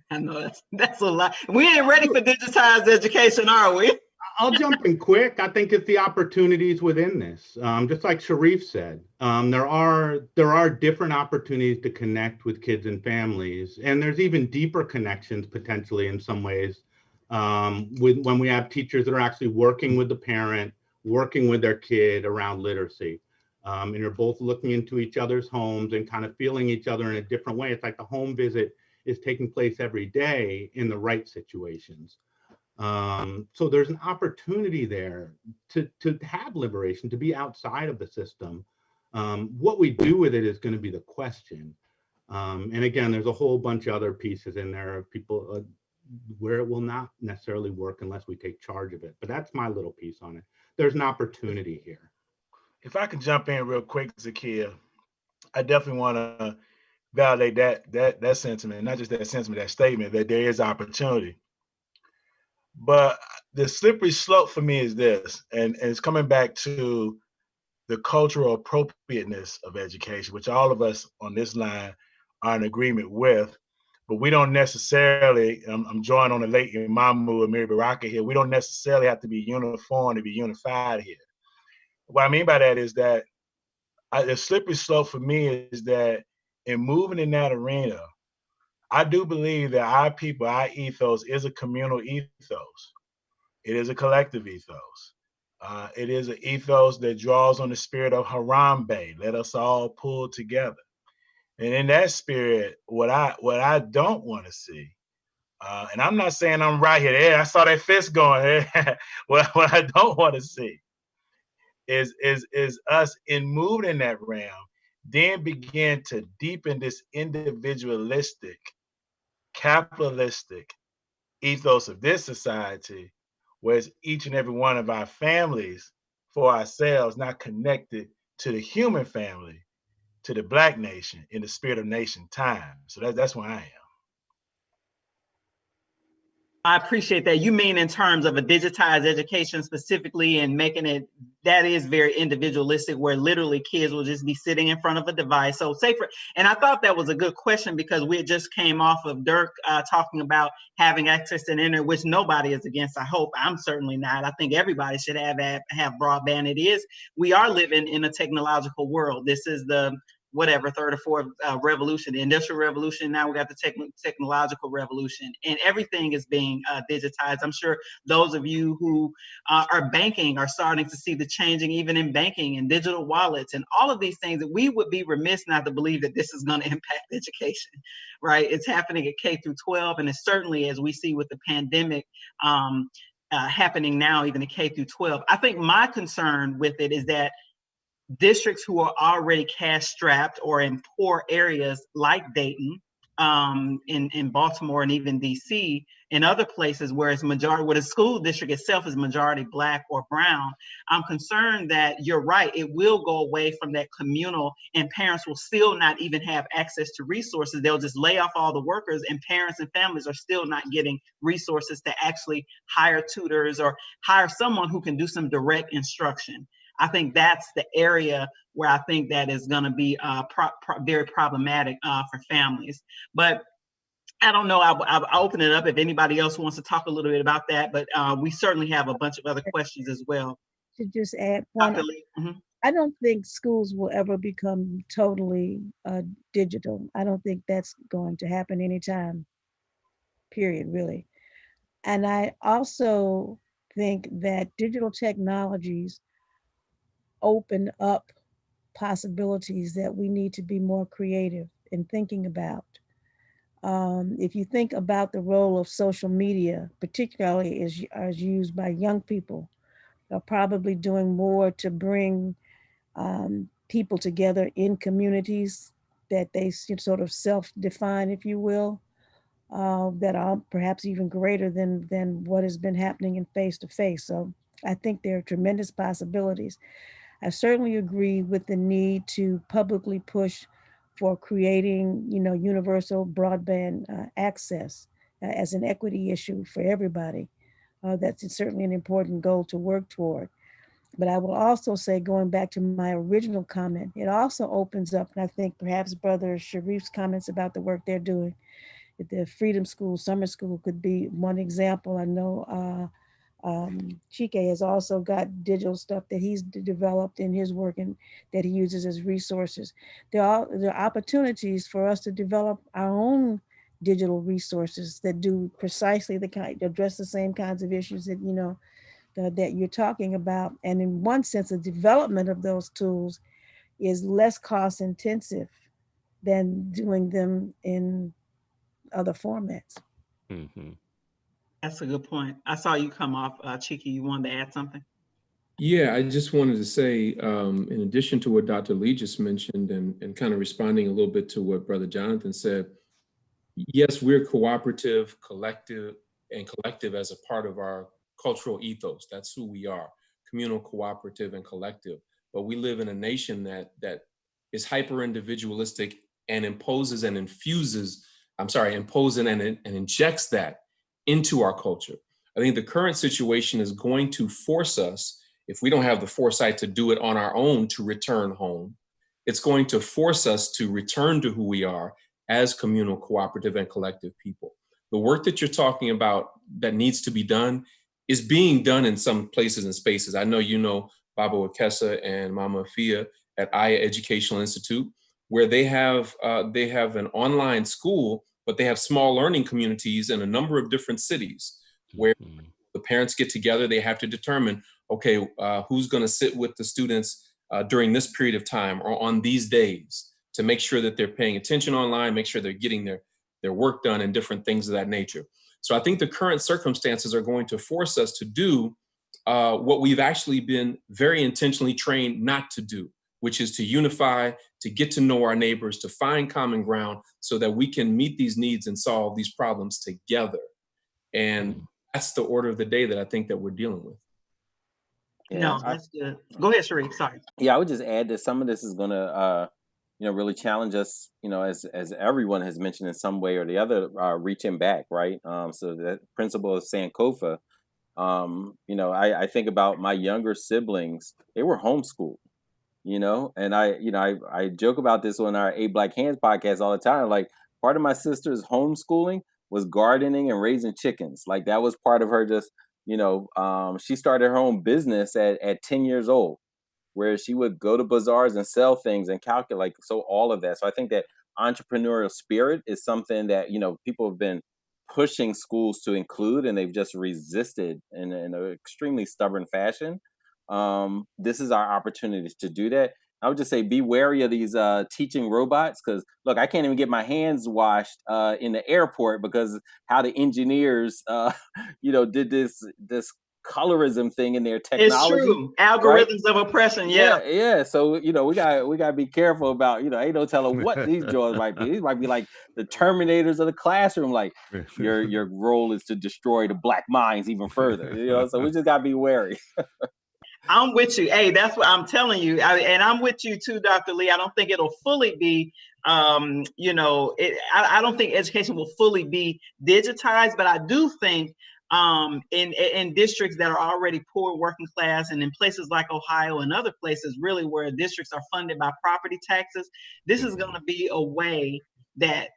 I know that's a lot. We ain't ready for digitized education, are we? I'll jump in quick. I think it's the opportunities within this. Just like Sharif said, there are different opportunities to connect with kids and families, and there's even deeper connections potentially in some ways when we have teachers that are actually working with the parent, working with their kid around literacy. And you're both looking into each other's homes and kind of feeling each other in a different way. It's like the home visit is taking place every day in the right situations. So there's an opportunity there to have liberation, to be outside of the system. What we do with it is going to be the question. And again, there's a whole bunch of other pieces in there of people where it will not necessarily work unless we take charge of it. But that's my little piece on it. There's an opportunity here. If I can jump in real quick, Zakia, I definitely want to validate that sentiment, not just that sentiment, that statement that there is opportunity. But the slippery slope for me is this, and it's coming back to the cultural appropriateness of education, which all of us on this line are in agreement with, but we don't necessarily, I'm drawing on the late Imamu Amiri Baraka here, we don't necessarily have to be uniform to be unified here. What I mean by that is that the slippery slope for me is that in moving in that arena, I do believe that our people, our ethos is a communal ethos. It is a collective ethos. It is an ethos that draws on the spirit of Harambe. Let us all pull together. And in that spirit, what I don't want to see, and I'm not saying I'm right here. Yeah, I saw that fist going. what I don't want to see is us in moving in that realm, then begin to deepen this individualistic, capitalistic ethos of this society, whereas each and every one of our families for ourselves not connected to the human family, to the Black nation in the spirit of nation time. So that's where I am. I appreciate that. You mean in terms of a digitized education specifically and making it, that is very individualistic, where literally kids will just be sitting in front of a device. So and I thought that was a good question, because we just came off of Dirk talking about having access to the internet, which nobody is against. I hope. I'm certainly not. I think everybody should have broadband. We are living in a technological world. This is the third or fourth revolution, the industrial revolution. Now we got the technological revolution, and everything is being digitized. I'm sure those of you who are banking are starting to see the changing even in banking and digital wallets and all of these things, that we would be remiss not to believe that this is going to impact education, right? It's happening at K through 12, and it's certainly, as we see with the pandemic, happening now even at K through 12. I think my concern with it is that districts who are already cash strapped or in poor areas like Dayton, in Baltimore and even DC, and other places where it's majority, where the school district itself is majority Black or brown, I'm concerned that you're right, it will go away from that communal, and parents will still not even have access to resources. They'll just lay off all the workers, and parents and families are still not getting resources to actually hire tutors or hire someone who can do some direct instruction. I think that's the area where I think that is going to be very problematic for families. But I don't know. I'll open it up if anybody else wants to talk a little bit about that. But we certainly have a bunch of other questions as well. To just add one, I don't think schools will ever become totally digital. I don't think that's going to happen anytime, period, really. And I also think that digital technologies open up possibilities that we need to be more creative in thinking about. If you think about the role of social media, particularly as used by young people, they're probably doing more to bring people together in communities that they sort of self-define, if you will, that are perhaps even greater than what has been happening in face-to-face. So I think there are tremendous possibilities. I certainly agree with the need to publicly push for creating, universal broadband access as an equity issue for everybody. That's certainly an important goal to work toward. But I will also say, going back to my original comment, it also opens up, and I think perhaps Brother Sharif's comments about the work they're doing at the Freedom School, Summer School could be one example. I know Chica has also got digital stuff that he's developed in his work and that he uses as resources. There are opportunities for us to develop our own digital resources that do precisely address the same kinds of issues that that you're talking about. And in one sense, the development of those tools is less cost intensive than doing them in other formats. Mm-hmm. That's a good point. I saw you come off, Chica. You wanted to add something? Yeah, I just wanted to say, in addition to what Dr. Lee just mentioned, and kind of responding a little bit to what Brother Jonathan said, yes, we're cooperative, collective as a part of our cultural ethos. That's who we are, communal, cooperative, and collective. But we live in a nation that is hyper individualistic and imposes and injects that into our culture. I think the current situation is going to force us, if we don't have the foresight to do it on our own, to return home. It's going to force us to return to who we are as communal, cooperative, and collective people. The work that you're talking about that needs to be done is being done in some places and spaces. I know you know Baba Wakesa and Mama Afia at Aya Educational Institute, where they have an online school, but they have small learning communities in a number of different cities where the parents get together. They have to determine, okay, who's going to sit with the students during this period of time or on these days to make sure that they're paying attention online, make sure they're getting their work done and different things of that nature. So I think the current circumstances are going to force us to do what we've actually been very intentionally trained not to do, which is to unify, to get to know our neighbors, to find common ground so that we can meet these needs and solve these problems together. And that's the order of the day that I think that we're dealing with. No, that's good. Go ahead, Sharif. Sorry. Yeah, I would just add that some of this is going to, really challenge us, as everyone has mentioned in some way or the other, reaching back, right? So the principle of Sankofa, I think about my younger siblings, they were homeschooled, and I joke about this on our 8 Black Hands podcast all the time. Like, part of my sister's homeschooling was gardening and raising chickens. Like, that was part of her just, she started her own business at 10 years old, where she would go to bazaars and sell things and calculate. So all of that. So I think that entrepreneurial spirit is something that, people have been pushing schools to include, and they've just resisted in an extremely stubborn fashion. This is our opportunity to do that. I would just say be wary of these teaching robots, because look, I can't even get my hands washed in the airport because how the engineers, did this colorism thing in their technology. It's true. Algorithms of oppression. Yeah. So we gotta be careful about, ain't no telling what these jaws might be. These might be like the Terminators of the classroom. Like your role is to destroy the black minds even further. So we just gotta be wary. I'm with you. Hey, that's what I'm telling you. And I'm with you too, Dr. Lee. I don't think it'll fully be, I don't think education will fully be digitized, but I do think in districts that are already poor, working class, and in places like Ohio and other places, really where districts are funded by property taxes, this is going to be a way that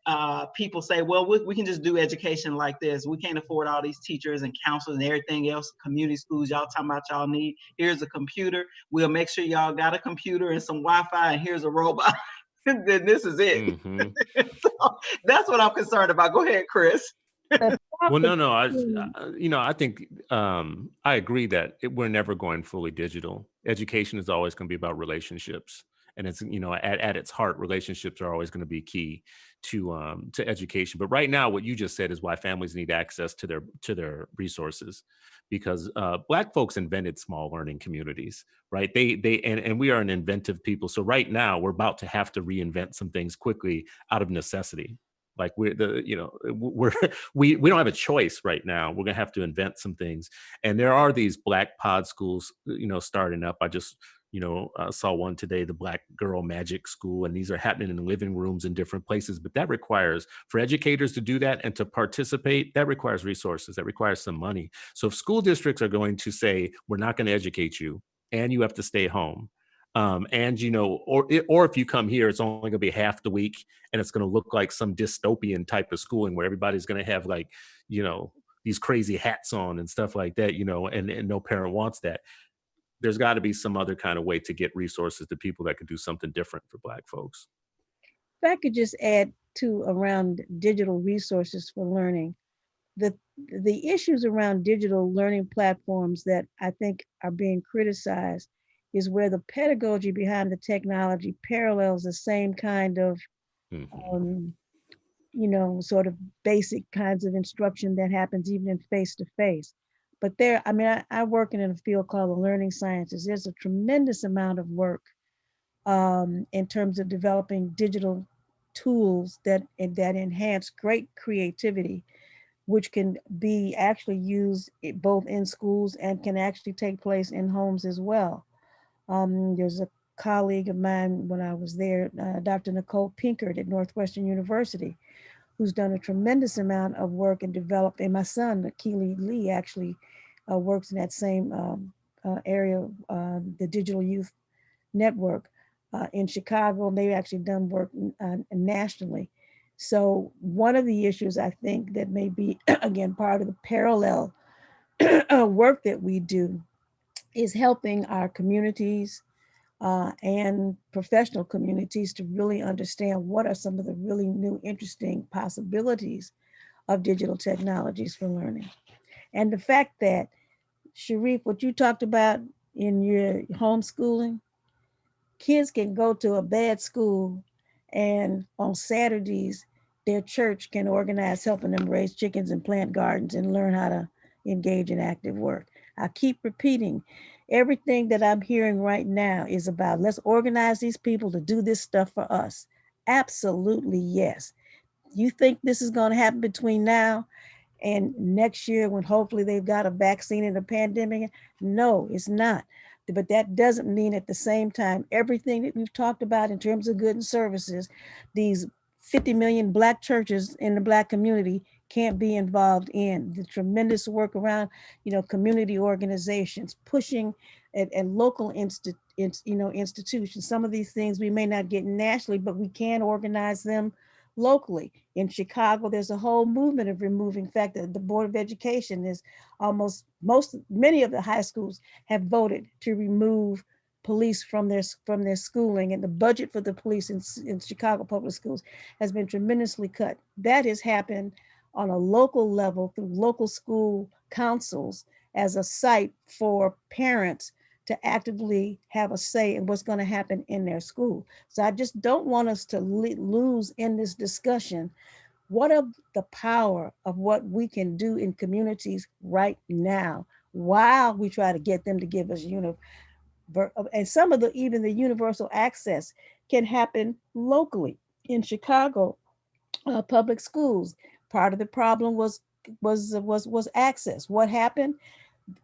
people say, well, we can just do education like this. We can't afford all these teachers and counselors and everything else, community schools y'all talking about y'all need. Here's a computer. We'll make sure y'all got a computer and some Wi-Fi, and here's a robot. Then this is it. Mm-hmm. So that's what I'm concerned about. Go ahead, Chris. Well, no, I think I agree that we're never going fully digital. Education is always going to be about relationships. And it's, at its heart, relationships are always going to be key to education. But right now, what you just said is why families need access to their resources, because Black folks invented small learning communities, right? And we are an inventive people. So right now, we're about to have to reinvent some things quickly out of necessity. Like we don't have a choice right now. We're gonna have to invent some things. And there are these Black pod schools, starting up. I just saw one today, the Black Girl Magic School, and these are happening in living rooms in different places. But that requires, for educators to do that and to participate, that requires resources, that requires some money. So if school districts are going to say, we're not going to educate you and you have to stay home, or if you come here, it's only going to be half the week and it's going to look like some dystopian type of schooling where everybody's going to have these crazy hats on and stuff like that, and no parent wants that. There's got to be some other kind of way to get resources to people that could do something different for Black folks. If I could just add to around digital resources for learning, the issues around digital learning platforms that I think are being criticized is where the pedagogy behind the technology parallels the same kind of, sort of basic kinds of instruction that happens even in face-to-face. But I work in a field called the learning sciences. There's a tremendous amount of work in terms of developing digital tools that enhance great creativity, which can be actually used both in schools and can actually take place in homes as well. There's a colleague of mine when I was there, Dr. Nicole Pinkert at Northwestern University, who's done a tremendous amount of work and developed, and my son, Keely Lee, actually works in that same area, the Digital Youth Network in Chicago. And they've actually done work nationally. So one of the issues I think that may be, again, part of the parallel work that we do is helping our communities and professional communities to really understand what are some of the really new, interesting possibilities of digital technologies for learning. And the fact that, Sharif, what you talked about in your homeschooling, kids can go to a bad school and on Saturdays, their church can organize helping them raise chickens and plant gardens and learn how to engage in active work. I keep repeating, everything that I'm hearing right now is about, let's organize these people to do this stuff for us. Absolutely, yes. You think this is going to happen between now and next year when hopefully they've got a vaccine and a pandemic? No, it's not. But that doesn't mean at the same time, everything that we've talked about in terms of goods and services, these 50 million Black churches in the Black community can't be involved in the tremendous work around, community organizations, pushing at local institutions. Some of these things we may not get nationally, but we can organize them locally. In Chicago, there's a whole movement of removing. In fact, the Board of Education is many of the high schools have voted to remove police from their schooling, and the budget for the police in Chicago public schools has been tremendously cut. That has happened on a local level through local school councils as a site for parents to actively have a say in what's going to happen in their school. So I just don't want us to lose in this discussion what of the power of what we can do in communities right now while we try to get them to give us and some of even the universal access can happen locally. In Chicago public schools, part of the problem was access. What happened?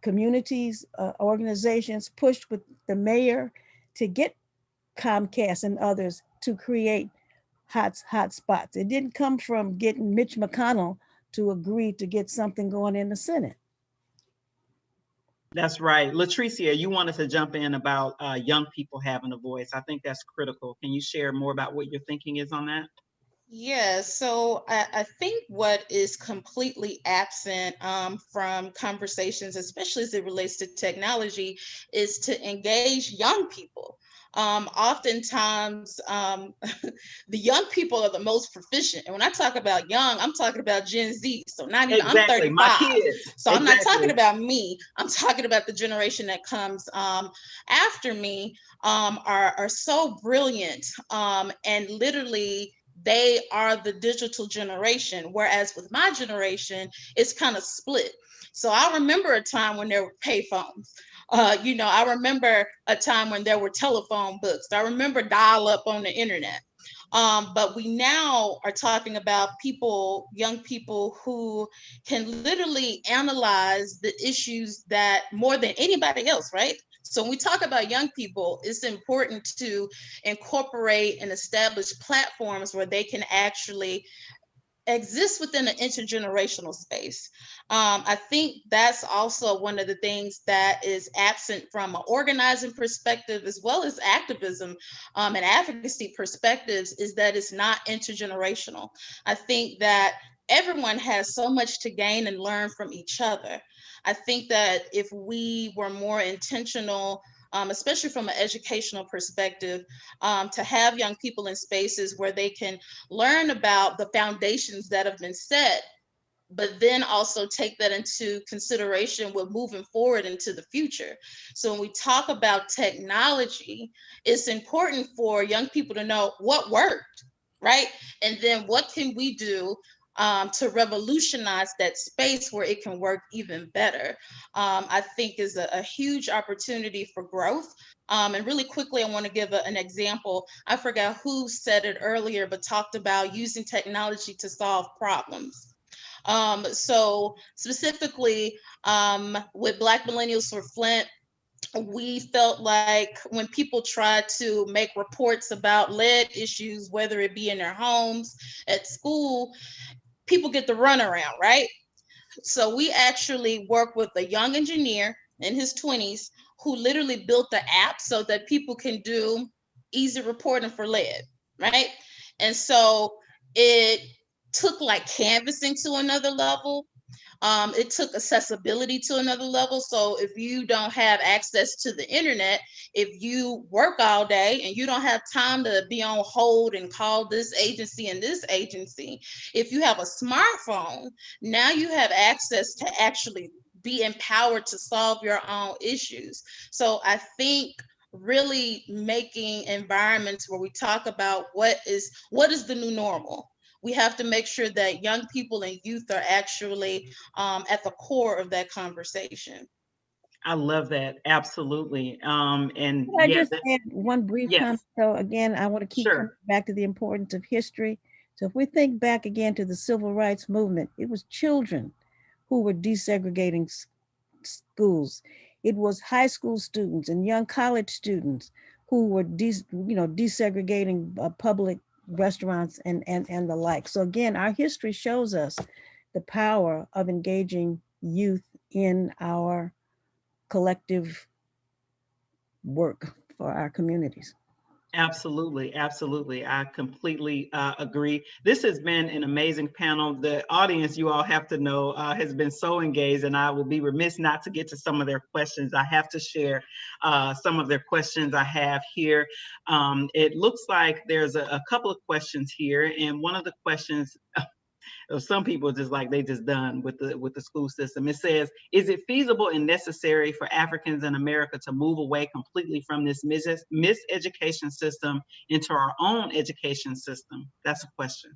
Communities, organizations pushed with the mayor to get Comcast and others to create hot spots. It didn't come from getting Mitch McConnell to agree to get something going in the Senate. That's right. Latricia, you wanted to jump in about young people having a voice. I think that's critical. Can you share more about what your thinking is on that? Yeah, so I think what is completely absent from conversations, especially as it relates to technology, is to engage young people. Oftentimes, the young people are the most proficient. And when I talk about young, I'm talking about Gen Z. So not even, exactly. I'm 35. My kids. So I'm not talking about me. I'm talking about the generation that comes after me are so brilliant and literally they are the digital generation. Whereas with my generation, it's kind of split. So I remember a time when there were payphones. I remember a time when there were telephone books. I remember dial up on the internet. But we now are talking about young people who can literally analyze the issues that more than anybody else, right? So when we talk about young people, it's important to incorporate and establish platforms where they can actually exist within an intergenerational space. I think that's also one of the things that is absent from an organizing perspective, as well as activism and advocacy perspectives, is that it's not intergenerational. I think that everyone has so much to gain and learn from each other. I think that if we were more intentional, especially from an educational perspective, to have young people in spaces where they can learn about the foundations that have been set, but then also take that into consideration with moving forward into the future. So when we talk about technology, it's important for young people to know what worked, right? And then what can we do to revolutionize that space where it can work even better, I think is a huge opportunity for growth. And really quickly, I want to give an example. I forgot who said it earlier, but talked about using technology to solve problems. So specifically with Black Millennials for Flint, we felt like when people try to make reports about lead issues, whether it be in their homes, at school, people get the runaround, right? So we actually work with a young engineer in his 20s who literally built the app so that people can do easy reporting for lead, right? And so it took like canvassing to another level. It took accessibility to another level. So if you don't have access to the internet, if you work all day and you don't have time to be on hold and call this agency and this agency, if you have a smartphone, now you have access to actually be empowered to solve your own issues. So I think really making environments where we talk about what is the new normal. We have to make sure that young people and youth are actually at the core of that conversation. I love that. Absolutely. And Can I yeah, just add one brief yes, comment? So again, I want to keep coming sure. back to the importance of history. So if we think back again to the civil rights movement, it was children who were desegregating schools. It was high school students and young college students who were desegregating public restaurants and the like. So again, our history shows us the power of engaging youth in our collective work for our communities. Absolutely. Absolutely. I completely agree. This has been an amazing panel. The audience, you all have to know, has been so engaged, and I will be remiss not to get to some of their questions. I have to share some of their questions I have here. It looks like there's a couple of questions here, and one of the questions, some people just like they just done with the school system. It says, is it feasible and necessary for Africans in America to move away completely from this miseducation system into our own education system? That's a question.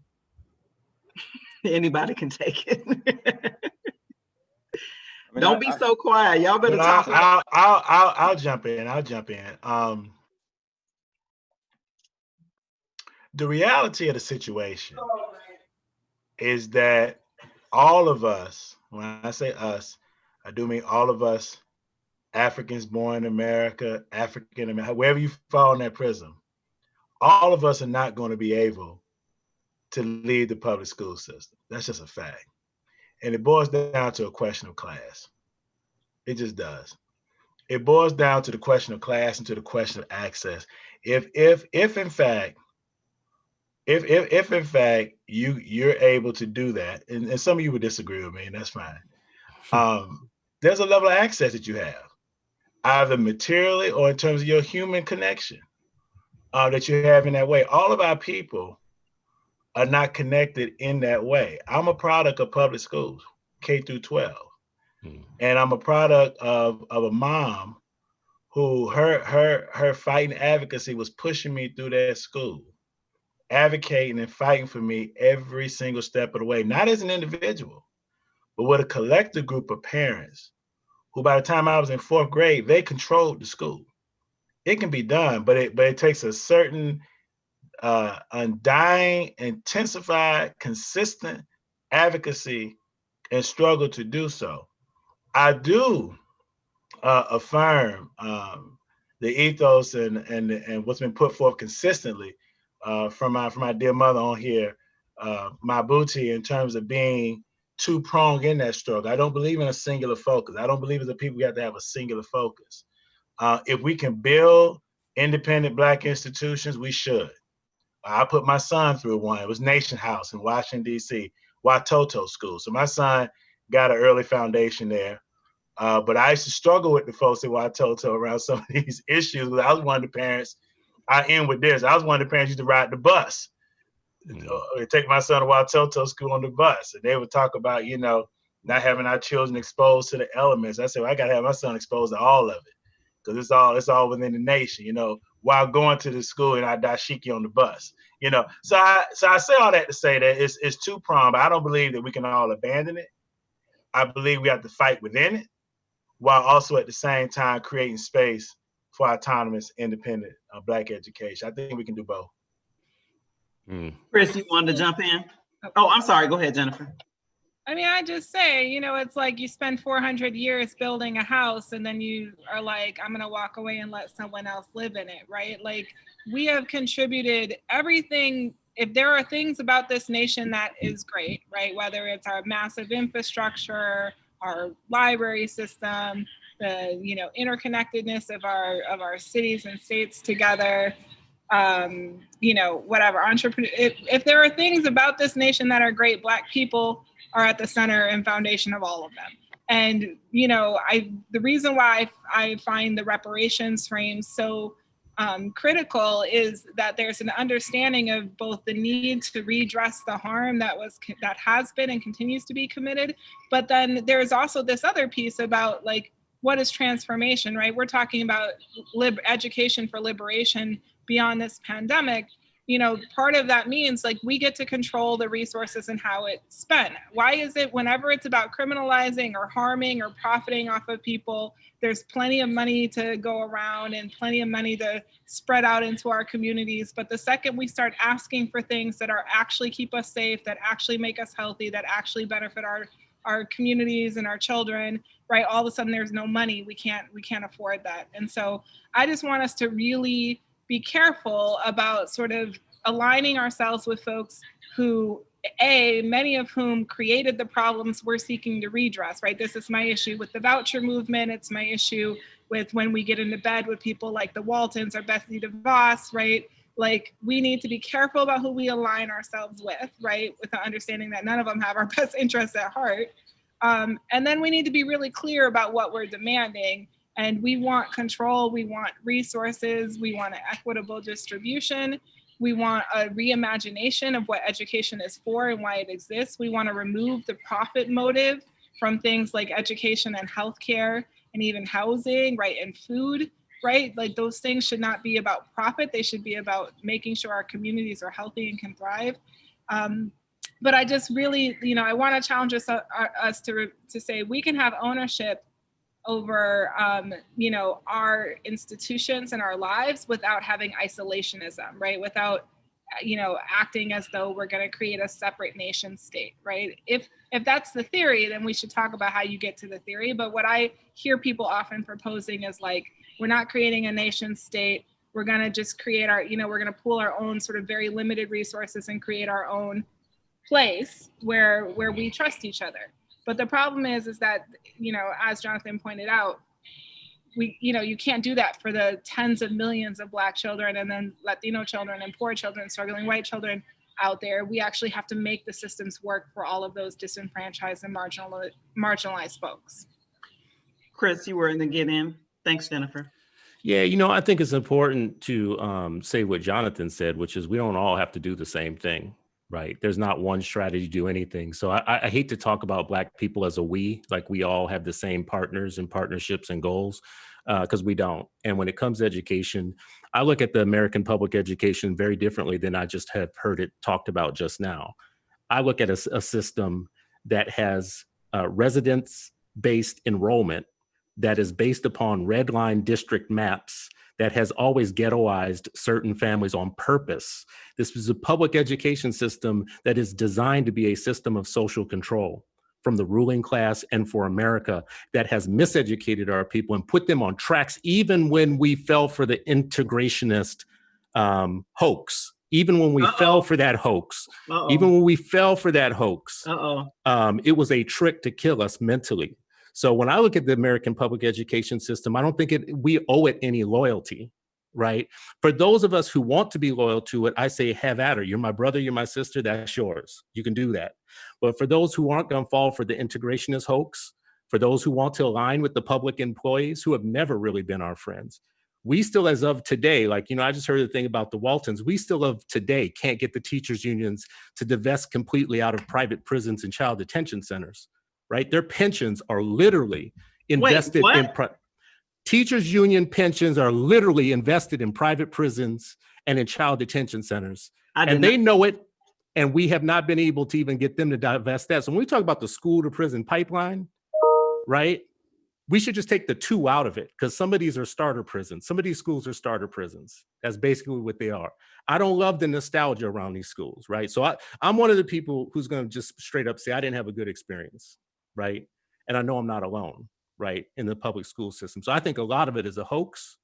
Anybody can take it. Don't be so quiet. Y'all better talk. I'll jump in. The reality of the situation is that all of us, when I say us, I do mean all of us, Africans born in America, African American, wherever you fall in that prism, all of us are not going to be able to lead the public school system. That's just a fact. And it boils down to a question of class. It just does. It boils down to the question of class and to the question of access. If in fact you're able to do that, and some of you would disagree with me, and that's fine. There's a level of access that you have, either materially or in terms of your human connection that you have in that way. All of our people are not connected in that way. I'm a product of public schools, K through 12. And I'm a product of a mom who her fighting advocacy was pushing me through that school, advocating and fighting for me every single step of the way, not as an individual, but with a collective group of parents who, by the time I was in 4th grade, they controlled the school. It can be done, but it takes a certain undying, intensified, consistent advocacy and struggle to do so. I do affirm the ethos and what's been put forth consistently from my dear mother on here, Mabuti, in terms of being two-pronged in that struggle. I don't believe in a singular focus. I don't believe as a people we have to have a singular focus. If we can build independent Black institutions, we should. I put my son through one. It was Nation House in Washington, D.C., Watoto School. So my son got an early foundation there. But I used to struggle with the folks at Watoto around some of these issues. I was one of the parents, I end with this. I was one of the parents who used to ride the bus. Take my son to Watoto School on the bus. And they would talk about, not having our children exposed to the elements. I said, well, I got to have my son exposed to all of it, because it's all within the nation. while going to the school and I dashiki on the bus. You know, so I say all that to say that it's two-pronged. I don't believe that we can all abandon it. I believe we have to fight within it, while also at the same time creating space for autonomous, independent Black education. I think we can do both. Chris, you wanted to jump in? Oh, I'm sorry. Go ahead, Jennifer. I mean, I just say, you know, it's like you spend 400 years building a house and then you are like, I'm going to walk away and let someone else live in it, right? Like, we have contributed everything. If there are things about this nation that is great, right? Whether it's our massive infrastructure, our library system, the, you know, interconnectedness of our cities and states together, you know, whatever, entrepreneur. If there are things about this nation that are great, Black people are at the center and foundation of all of them. And, you know, the reason why I find the reparations frame so critical is that there's an understanding of both the need to redress the harm that has been and continues to be committed, but then there's also this other piece about, like, what is transformation, right? We're talking about education for liberation beyond this pandemic. You know, part of that means, like, we get to control the resources and how it's spent. Why is it whenever it's about criminalizing or harming or profiting off of people, there's plenty of money to go around and plenty of money to spread out into our communities. But the second we start asking for things that are actually keep us safe, that actually make us healthy, that actually benefit our communities and our children, right? All of a sudden there's no money. We can't afford that. And so I just want us to really be careful about sort of aligning ourselves with folks who, many of whom created the problems we're seeking to redress, right? This is my issue with the voucher movement. It's my issue with when we get into bed with people like the Waltons or Betsy DeVos, right? Like, we need to be careful about who we align ourselves with, right? With the understanding that none of them have our best interests at heart. And then we need to be really clear about what we're demanding. And we want control, we want resources, we want an equitable distribution, we want a reimagination of what education is for and why it exists. We want to remove the profit motive from things like education and healthcare and even housing, right, and food, right? Like, those things should not be about profit. They should be about making sure our communities are healthy and can thrive. But I just really, you know, I want to challenge us to say we can have ownership over, you know, our institutions and our lives without having isolationism, right? Without, you know, acting as though we're going to create a separate nation state, right? If that's the theory, then we should talk about how you get to the theory. But what I hear people often proposing is, like, we're not creating a nation state. We're going to just create our, you know, we're going to pool our own sort of very limited resources and create our own place where we trust each other. But the problem is that, you know, as Jonathan pointed out, you can't do that for the tens of millions of Black children and then Latino children and poor children, struggling white children out there. We actually have to make the systems work for all of those disenfranchised and marginalized folks. Chris, you were in the get in. Thanks, Jennifer. Yeah, you know, I think it's important to say what Jonathan said, which is we don't all have to do the same thing. Right. There's not one strategy to do anything. So I hate to talk about Black people as a we, like we all have the same partners and partnerships and goals, because we don't. And when it comes to education, I look at the American public education very differently than I just have heard it talked about just now. I look at a system that has residence-based enrollment that is based upon red line district maps that has always ghettoized certain families on purpose. This is a public education system that is designed to be a system of social control from the ruling class and for America that has miseducated our people and put them on tracks even when we fell for the integrationist hoax. Even when we fell for that hoax, it was a trick to kill us mentally. So when I look at the American public education system, I don't think we owe it any loyalty, right? For those of us who want to be loyal to it, I say, have at her. You're my brother, you're my sister, that's yours. You can do that. But for those who aren't going to fall for the integrationist hoax, for those who want to align with the public employees who have never really been our friends, we still, as of today, like, you know, I just heard the thing about the Waltons, we still of today can't get the teachers unions to divest completely out of private prisons and child detention centers. Right? Their pensions are literally invested in Teachers union pensions are literally invested in private prisons and in child detention centers. And they know it, and we have not been able to even get them to divest that. So when we talk about the school to prison pipeline, right, we should just take the two out of it, because some of these are starter prisons. Some of these schools are starter prisons. That's basically what they are. I don't love the nostalgia around these schools, right? So I'm one of the people who's going to just straight up say I didn't have a good experience, right? And I know I'm not alone, right, in the public school system. So I think a lot of it is a hoax.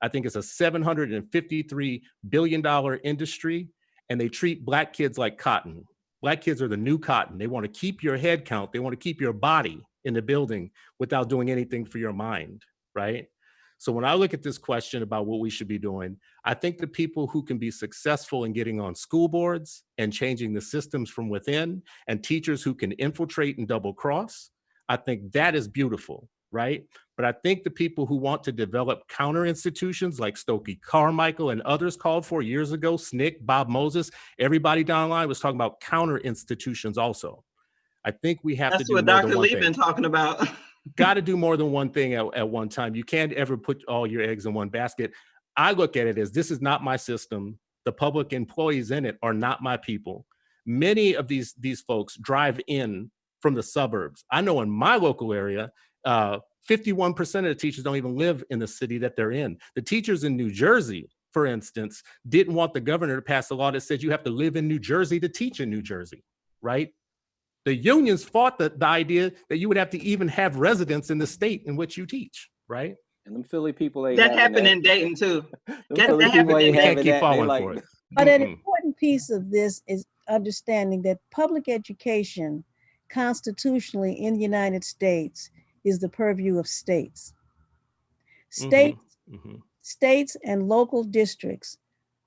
I think it's a $753 billion industry, and they treat Black kids like cotton. Black kids are the new cotton. They want to keep your head count. They want to keep your body in the building without doing anything for your mind, right? So when I look at this question about what we should be doing, I think the people who can be successful in getting on school boards and changing the systems from within, and teachers who can infiltrate and double cross, I think that is beautiful, right? But I think the people who want to develop counter institutions like Stokely Carmichael and others called for years ago, SNCC, Bob Moses, everybody down the line was talking about counter institutions also. I think we have to do more than one thing. That's what Dr. Lee been talking about. Got to do more than one thing at one time. You can't ever put all your eggs in one basket. I look at it as this is not my system. The public employees in it are not my people. Many of these folks drive in from the suburbs. I know in my local area, 51% of the teachers don't even live in the city that they're in. The teachers in New Jersey, for instance, didn't want the governor to pass a law that said you have to live in New Jersey to teach in New Jersey, right? The unions fought the idea that you would have to even have residence in the state in which you teach, right? And them Philly people ain't that happened in Dayton too. That happened in Can't keep falling for it. But an important piece of this is understanding that public education constitutionally in the United States is the purview of states. States and local districts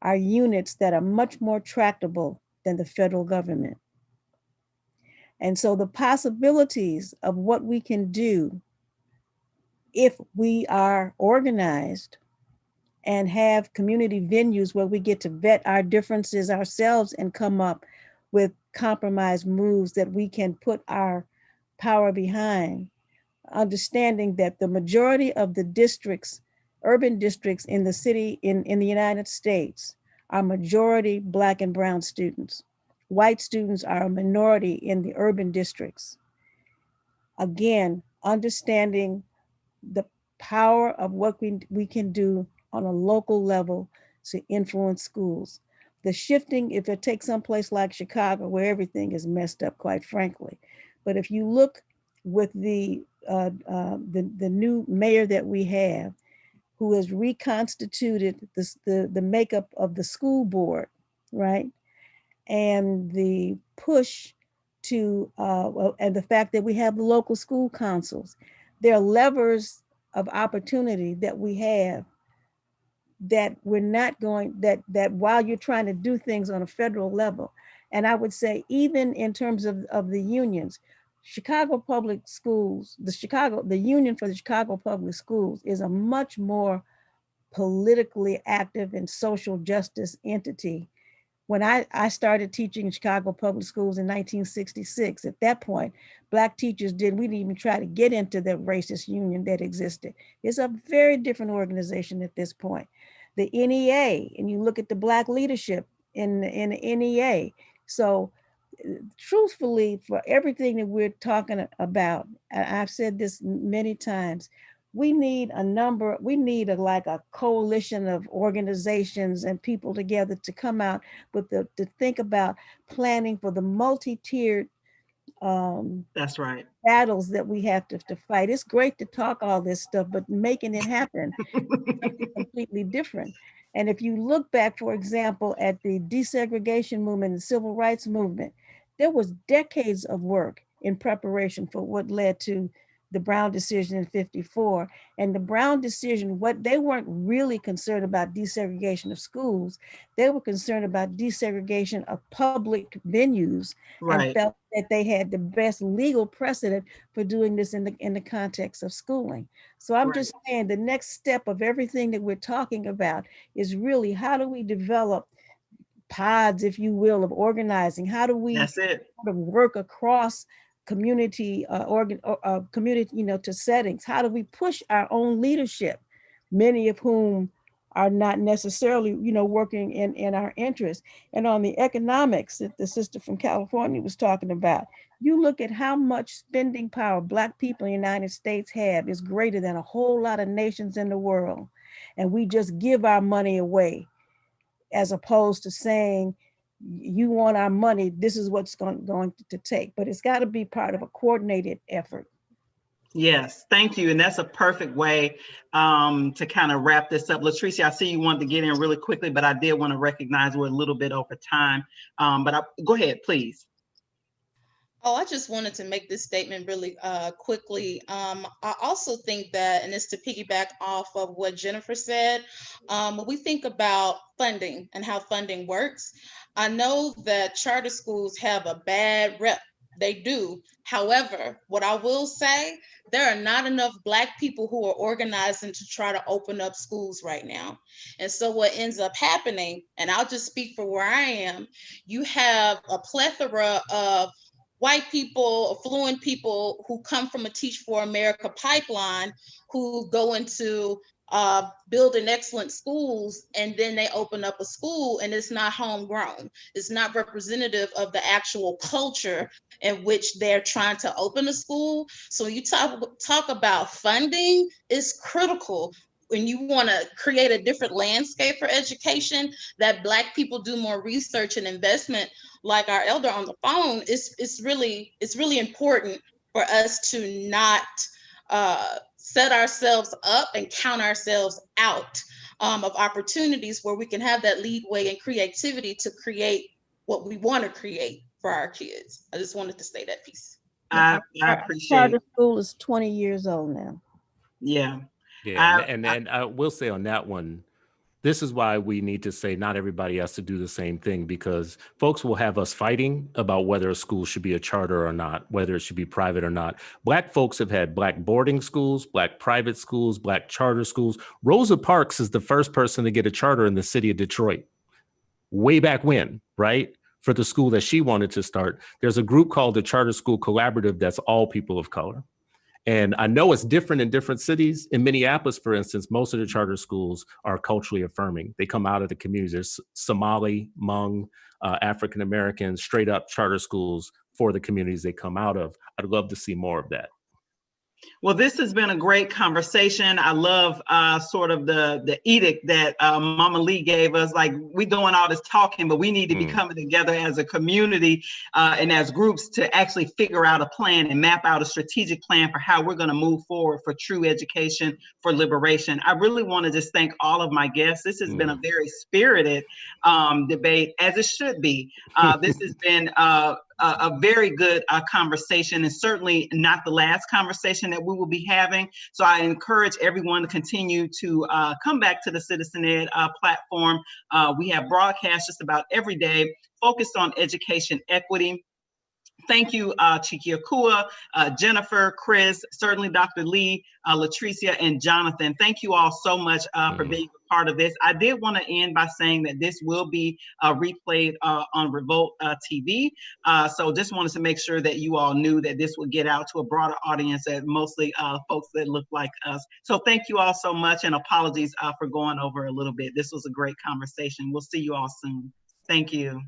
are units that are much more tractable than the federal government. And so the possibilities of what we can do if we are organized and have community venues where we get to vet our differences ourselves and come up with compromise moves that we can put our power behind, understanding that the majority of the districts, urban districts in the city, in the United States, are majority Black and brown students. White students are a minority in the urban districts. Again, understanding the power of what we can do on a local level to influence schools. The shifting, if it takes someplace like Chicago, where everything is messed up, quite frankly. But if you look with the new mayor that we have, who has reconstituted the makeup of the school board, right? And the push to, and the fact that we have local school councils, there are levers of opportunity that we have that we're not going, that while you're trying to do things on a federal level, and I would say even in terms of the unions, Chicago Public Schools, the Union for the Chicago Public Schools is a much more politically active and social justice entity. When I started teaching in Chicago Public Schools in 1966, at that point, Black teachers we didn't even try to get into the racist union that existed. It's a very different organization at this point. The NEA, and you look at the Black leadership in the NEA. So truthfully, for everything that we're talking about, I've said this many times, we need a coalition of organizations and people together to come out with to think about planning for the multi-tiered that's right, battles that we have to fight. It's great to talk all this stuff, but making it happen is completely different. And if you look back, for example, at the desegregation movement, the civil rights movement, there was decades of work in preparation for what led to the Brown decision in '54. And the Brown decision, what they weren't really concerned about desegregation of schools, they were concerned about desegregation of public venues, right, and felt that they had the best legal precedent for doing this in the context of schooling. So I'm just saying the next step of everything that we're talking about is really how do we develop pods, if you will, of organizing? How do we sort of work across community community, to settings? How do we push our own leadership, many of whom are not necessarily, working in our interest? And on the economics that the sister from California was talking about, you look at how much spending power Black people in the United States have is greater than a whole lot of nations in the world. And we just give our money away, as opposed to saying, you want our money, this is what's going to take. But it's got to be part of a coordinated effort. Yes, thank you. And that's a perfect way to kind of wrap this up. Latricia, I see you wanted to get in really quickly, but I did want to recognize we're a little bit over time. Go ahead, please. Oh, I just wanted to make this statement really quickly. I also think that, and it's to piggyback off of what Jennifer said, when we think about funding and how funding works, I know that charter schools have a bad rep. They do. However, what I will say, there are not enough Black people who are organizing to try to open up schools right now. And so what ends up happening, and I'll just speak for where I am, you have a plethora of white people, affluent people who come from a Teach for America pipeline, who go into building excellent schools, and then they open up a school and it's not homegrown. It's not representative of the actual culture in which they're trying to open a school. So you talk about funding is critical. When you want to create a different landscape for education, that Black people do more research and investment, like our elder on the phone, it's really important for us to not set ourselves up and count ourselves out of opportunities where we can have that leadway and creativity to create what we want to create for our kids. I just wanted to say that piece. I appreciate Charter school is 20 years old now. Yeah. Yeah, and I will say on that one, this is why we need to say not everybody has to do the same thing, because folks will have us fighting about whether a school should be a charter or not, whether it should be private or not. Black folks have had Black boarding schools, Black private schools, Black charter schools. Rosa Parks is the first person to get a charter in the city of Detroit way back when, right? For the school that she wanted to start. There's a group called the Charter School Collaborative that's all people of color. And I know it's different in different cities. In Minneapolis, for instance, most of the charter schools are culturally affirming. They come out of the communities. There's Somali, Hmong, African-American, straight up charter schools for the communities they come out of. I'd love to see more of that. Well, this has been a great conversation. I love sort of the edict that Mama Lee gave us. Like, we're doing all this talking, but we need to be coming together as a community and as groups to actually figure out a plan and map out a strategic plan for how we're going to move forward for true education, for liberation. I really want to just thank all of my guests. This has been a very spirited debate, as it should be. This has been a very good conversation, and certainly not the last conversation that we will be having. So I encourage everyone to continue to come back to the Citizen Ed platform. We have broadcasts just about every day focused on education equity. Thank you, Chica Akua, Jennifer, Chris, certainly Dr. Lee, Latricia, and Jonathan. Thank you all so much for being a part of this. I did want to end by saying that this will be replayed on Revolt TV. So just wanted to make sure that you all knew that this would get out to a broader audience, and mostly folks that look like us. So thank you all so much, and apologies for going over a little bit. This was a great conversation. We'll see you all soon. Thank you.